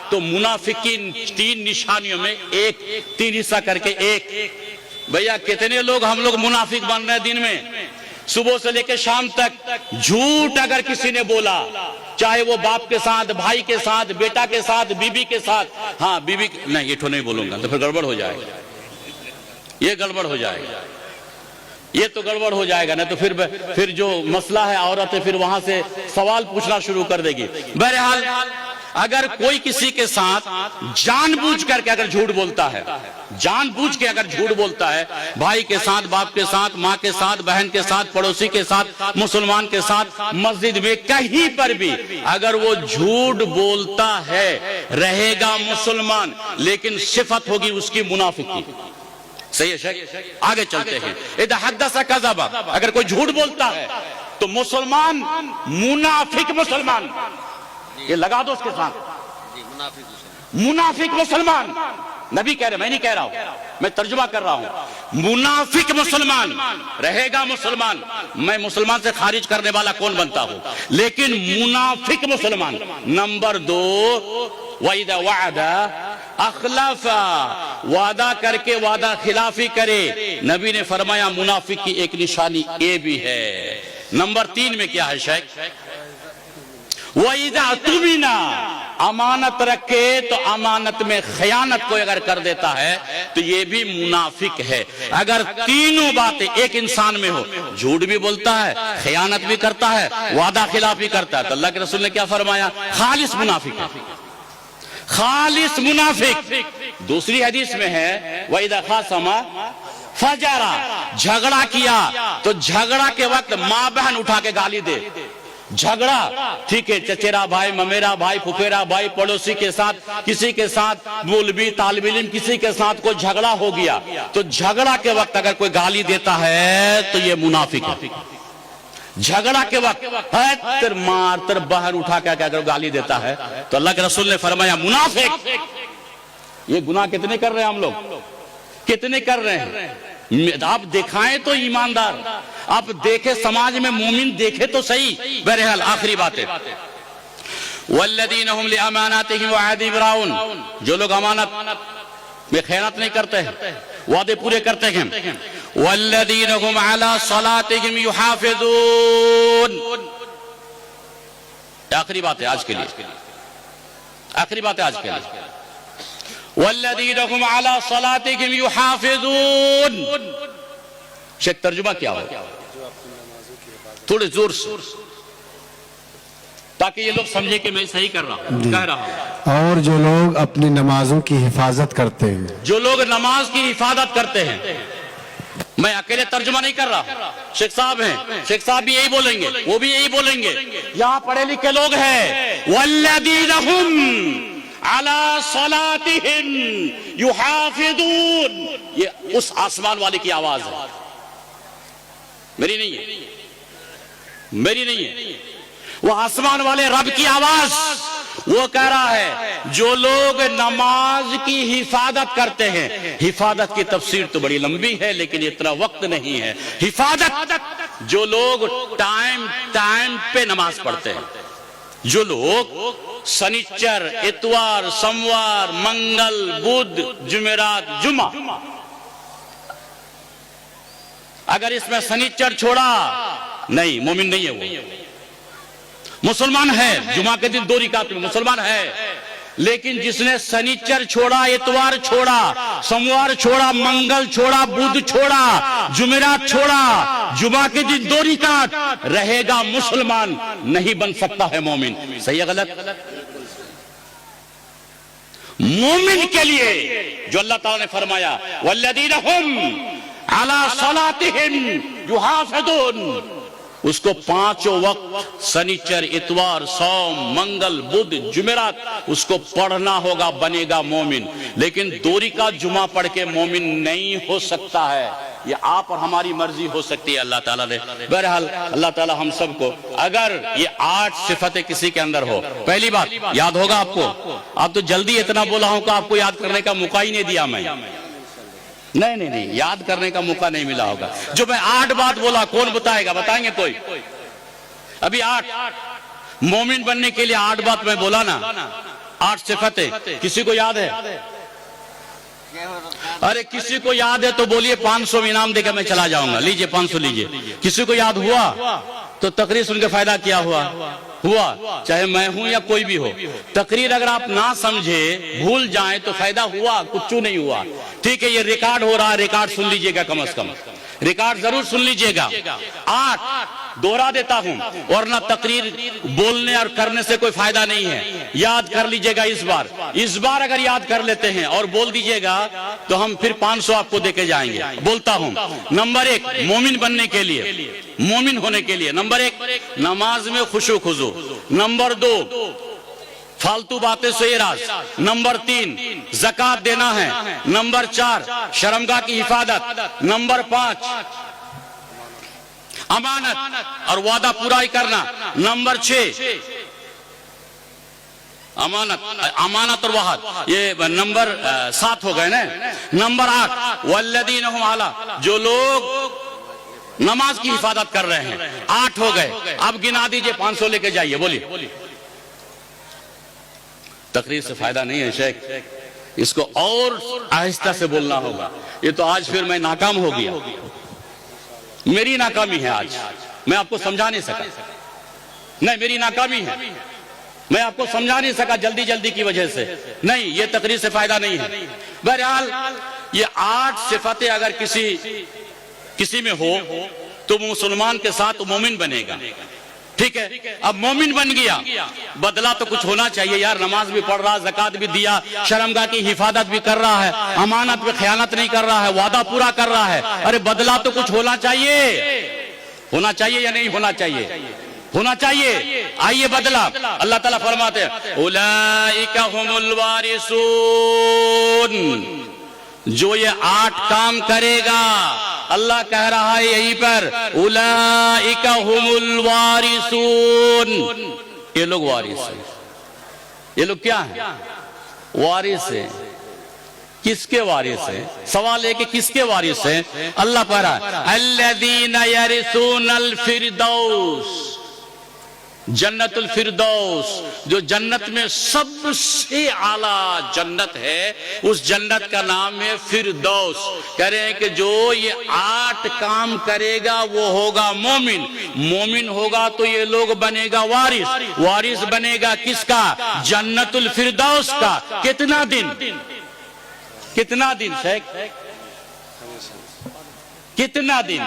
تو منافق کی 3 نشانیوں میں ایک 3 حصہ کر کے ایک. بھیا کتنے لوگ ہم لوگ منافق بن رہے ہیں دن میں؟ صبح سے لے کے شام تک جھوٹ اگر کسی نے بولا، چاہے وہ باپ کے ساتھ، بھائی کے ساتھ، بیٹا کے ساتھ، بیوی کے ساتھ. ہاں بیوی نہیں، یہ تو نہیں بولوں گا تو پھر گڑبڑ ہو جائے گا، یہ گڑبڑ ہو جائے گا، یہ تو گڑبڑ ہو جائے گا. نہیں تو پھر جو مسئلہ ہے عورتیں پھر وہاں سے سوال پوچھنا شروع کر دے گی. بہرحال اگر کوئی کسی کے ساتھ جان بوجھ کر کے اگر جھوٹ بولتا ہے، جان بوجھ کے اگر جھوٹ بولتا ہے، بھائی کے ساتھ، باپ کے ساتھ، ماں کے ساتھ، بہن کے ساتھ، پڑوسی کے ساتھ، مسلمان کے ساتھ، مسجد میں کہیں پر بھی اگر وہ جھوٹ بولتا ہے، رہے گا مسلمان لیکن صفت ہوگی اس کی منافق کی. صحیح ہے شیخ؟ آگے چلتے ہیں. اذا حدث کذب، اگر کوئی جھوٹ بولتا ہے تو مسلمان، منافق مسلمان، یہ لگا دو اس کے ساتھ، منافق مسلمان. نبی کہہ رہے، میں نہیں کہہ رہا ہوں، میں ترجمہ کر رہا ہوں. منافق مسلمان رہے گا مسلمان. میں مسلمان سے خارج کرنے والا کون بنتا ہوں، لیکن منافق مسلمان. نمبر 2، وَإِذَا وَعَدَ اخلاف، وعدہ کر کے وعدہ خلافی کرے. نبی نے فرمایا منافق کی ایک نشانی یہ بھی ہے. نمبر 3 میں کیا ہے شیخ؟ وَإِذَا اؤْتُمِنَ، امانت رکھے تو امانت میں خیانت کو اگر کر دیتا ہے تو یہ بھی منافق ہے. اگر تینوں باتیں ایک انسان میں ہو، جھوٹ بھی بولتا ہے، خیانت بھی کرتا ہے، وعدہ خلاف بھی کرتا ہے، تو اللہ کے رسول نے کیا فرمایا؟ خالص منافق ہے، خالص منافق. دوسری حدیث میں ہے وَإِذَا خَاصَمَ فَجَرَ، جھگڑا کیا تو جھگڑا کے وقت ماں بہن اٹھا کے گالی دے. جھگڑا ٹھیک ہے، چچیرا بھائی، ممیرا بھائی، پھپھیرا بھائی، پڑوسی کے ساتھ، کسی کے ساتھ، مولوی، طالب علم، کسی کے ساتھ کوئی جھگڑا ہو گیا تو جھگڑا کے وقت اگر کوئی گالی دیتا ہے تو یہ منافق ہے. جھگڑا کے وقت تر مار تر بہن اٹھا کے اگر گالی دیتا ہے تو اللہ کے رسول نے فرمایا منافق. یہ گناہ کتنے کر رہے ہیں ہم لوگ، کتنے کر رہے ہیں؟ آپ دکھائیں تو ایماندار، آپ دیکھیں سماج میں مومن دیکھے تو صحیح. بہرحال آخری بات ہے والذین هم لاماناتهم وعهدهم راعون، جو لوگ امانت میں خیانت نہیں کرتے ہیں، وعدے پورے کرتے ہیں. والذین هم علی صلاتهم یحافظون، آخری بات ہے آج کے لیے، آخری بات ہے آج کے لیے. والذین هم علی صلاتهم یحافظون، شیخ ترجمہ کیا ہو؟ تھوڑے زور سے تاکہ یہ لوگ سمجھے کہ میں صحیح کر رہا ہوں، کہہ رہا ہوں. اور جو لوگ اپنی نمازوں کی حفاظت کرتے ہیں، جو لوگ نماز کی حفاظت کرتے ہیں. میں اکیلے ترجمہ نہیں کر رہا، شیخ صاحب ہیں، شیخ صاحب بھی یہی بولیں گے، وہ بھی یہی بولیں گے. یہاں پڑھے لکھے لوگ ہیں. والذین هم علی صلاتهم یحافظون، یہ اس آسمان والے کی آواز ہے، میری نہیں ہے، میری نہیں ہے. وہ آسمان والے رب کی آواز. وہ کہہ رہا ہے جو لوگ نماز کی حفاظت کرتے ہیں. حفاظت کی تفسیر تو بڑی لمبی ہے لیکن اتنا وقت نہیں ہے. حفاظت، جو لوگ ٹائم پہ نماز پڑھتے ہیں، جو لوگ سنیچر، اتوار، سوموار، منگل، بدھ، جمعرات، جمعہ، اگر اس میں سنیچر چھوڑا نہیں، مومن نہیں ہے. وہ مسلمان ہے، جمعہ کے دن 2 رکعت میں مسلمان ہے، لیکن جس نے سنیچر چھوڑا، اتوار چھوڑا، سوموار چھوڑا، منگل چھوڑا، بدھ چھوڑا، جمعرات چھوڑا، جمعہ کے دن 2 رکعت، رہے گا مسلمان، نہیں بن سکتا ہے مومن. صحیح ہے غلط؟ مومن کے لیے جو اللہ تعالیٰ نے فرمایا والذین هم علی صلاتهم یحافظون، اس کو 5 وقت سنیچر، اتوار، سوم، منگل، بدھ، جمعرات اس کو پڑھنا ہوگا، بنے گا مومن. لیکن 2 رکعت جمعہ پڑھ کے مومن نہیں ہو سکتا ہے. یہ آپ اور ہماری مرضی ہو سکتی ہے اللہ تعالیٰ نے. بہرحال اللہ تعالیٰ ہم سب کو، اگر یہ 8 صفتیں کسی کے اندر ہو، پہلی بات یاد ہوگا آپ کو. آپ تو جلدی اتنا بولا ہوں کہ آپ کو یاد کرنے کا موقع ہی نہیں دیا میں. نہیں، یاد کرنے کا موقع نہیں ملا ہوگا. جو میں 8 بات بولا کون بتائے گا؟ بتائیں گے کوئی؟ ابھی 8 مومن بننے کے لیے 8 بات میں بولا نا, 8 صفتیں. کسی کو یاد ہے؟ ارے کسی کو یاد ہے تو بولیے, 500 انعام دے کر میں چلا جاؤں گا. لیجئے 500 لیجئے. کسی کو یاد ہوا تو تقریر سن کے فائدہ کیا ہوا, چاہے میں ہوں یا کوئی بھی ہو. تقریر اگر آپ نہ سمجھے, بھول جائیں تو فائدہ ہوا, کچھ نہیں ہوا. ٹھیک ہے, یہ ریکارڈ ہو رہا ہے, ریکارڈ سن لیجئے گا, کم از کم ریکارڈ ضرور سن لیجئے گا. 8 دوہرا دیتا ہوں, ورنہ تقریر بولنے اور کرنے سے کوئی فائدہ نہیں ہے. یاد کر لیجئے گا اس بار اگر یاد کر لیتے ہیں اور بول دیجئے گا تو ہم پھر 500 آپ کو دے کے جائیں گے. بولتا ہوں, نمبر 1 مومن بننے کے لیے, مومن ہونے کے لیے, نمبر 1 نماز میں خشوع خضوع. نمبر 2 فالتو باتیں سے اعراض. نمبر 3 زکوٰۃ دینا ہے. نمبر 4 شرمگاہ کی حفاظت. نمبر 5 امانت اور وعدہ پورا ہی کرنا. نمبر 6 امانت اور وعد, یہ نمبر 7 ہو گئے نا. نمبر 8 والذین هم علی, جو لوگ نماز کی حفاظت کر رہے ہیں. 8 ہو گئے. اب گنا دیجئے, 500 لے کے جائیے. بولیے. تقریر سے فائدہ نہیں ہے شیخ, اس کو اور آہستہ سے بولنا ہوگا. یہ تو آج پھر میں ناکام ہو گیا, میری ناکامی ہے آج, میں آپ کو سمجھا نہیں سکا. نہیں, میری ناکامی ہے, میں آپ کو سمجھا نہیں سکا جلدی کی وجہ سے. نہیں, یہ تقریر سے فائدہ نہیں ہے. بہرحال یہ 8 صفتیں اگر کسی میں ہو تو مسلمان کے ساتھ مومن بنے گا. ٹھیک ہے, اب مومن بن گیا, بدلہ تو کچھ ہونا چاہیے یار. نماز بھی پڑھ رہا, زکوٰۃ بھی دیا, شرمگاہ کی حفاظت بھی کر رہا ہے, امانت بھی خیانت نہیں کر رہا ہے, وعدہ پورا کر رہا ہے. ارے بدلہ تو کچھ ہونا چاہیے. ہونا چاہیے یا نہیں ہونا چاہیے؟ ہونا چاہیے. آئیے بدلہ. اللہ تعالیٰ فرماتے ہیں اولئک هم الوارثون, جو یہ 8 کام کرے گا, اللہ کہہ رہا ہے یہیں پر اولئک هم الوارثون, یہ لوگ وارث ہیں. یہ لوگ کیا ہیں؟ وارث ہیں. کس کے وارث ہیں؟ سوال ہے کہ کس کے وارث ہیں؟ اللہ کہہ رہا ہے الذین یرثون الفردوس, جنت الفردوس, جو جنت میں سب سے اعلیٰ جنت ہے, اس جنت کا نام ہے فردوس. کہہ رہے ہیں کہ جو یہ 8 کام کرے گا وہ ہوگا مومن. مومن ہوگا تو یہ لوگ بنے گا وارث. وارث بنے گا کس کا؟ جنت الفردوس کا. کتنا دن شیخ؟ کتنا دن؟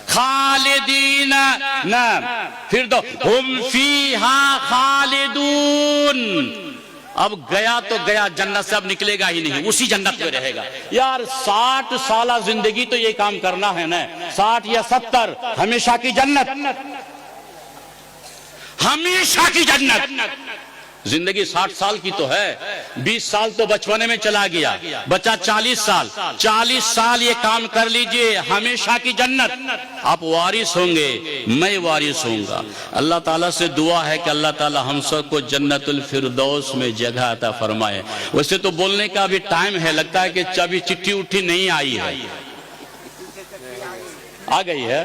خالدین, نعم, پھر دو ہم فیہا خالدون. اب گیا تو گیا, جنت سے اب نکلے گا ہی نہیں, اسی جنت میں رہے گا. یار 60 سالہ زندگی تو یہ کام کرنا ہے نا, 60 یا 70, ہمیشہ کی جنت, ہمیشہ کی جنت. زندگی 60 سال کی تو ہے, 20 سال تو بچپنے میں چلا گیا, بچا 40 سال. 40 سال یہ کام کر لیجئے, ہمیشہ کی جنت. آپ وارث ہوں گے, میں وارث ہوں گا. اللہ تعالیٰ سے دعا ہے کہ اللہ تعالیٰ ہم سب کو جنت الفردوس میں جگہ عطا فرمائے. ویسے تو بولنے کا ابھی ٹائم ہے, لگتا ہے کہ ابھی چٹھی اٹھی نہیں آئی ہے, آ گئی ہے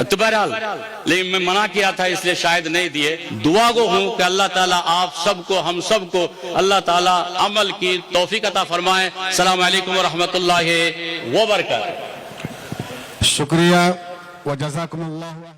تو بہرحال, لیکن میں منع کیا تھا اس لیے شاید نہیں دیے. دعا گو ہوں کہ اللہ تعالیٰ آپ سب کو, ہم سب کو اللہ تعالیٰ عمل کی توفیق عطا فرمائے. السلام علیکم ورحمۃ اللہ وبرکاتہ. شکریہ و جزاکم اللہ.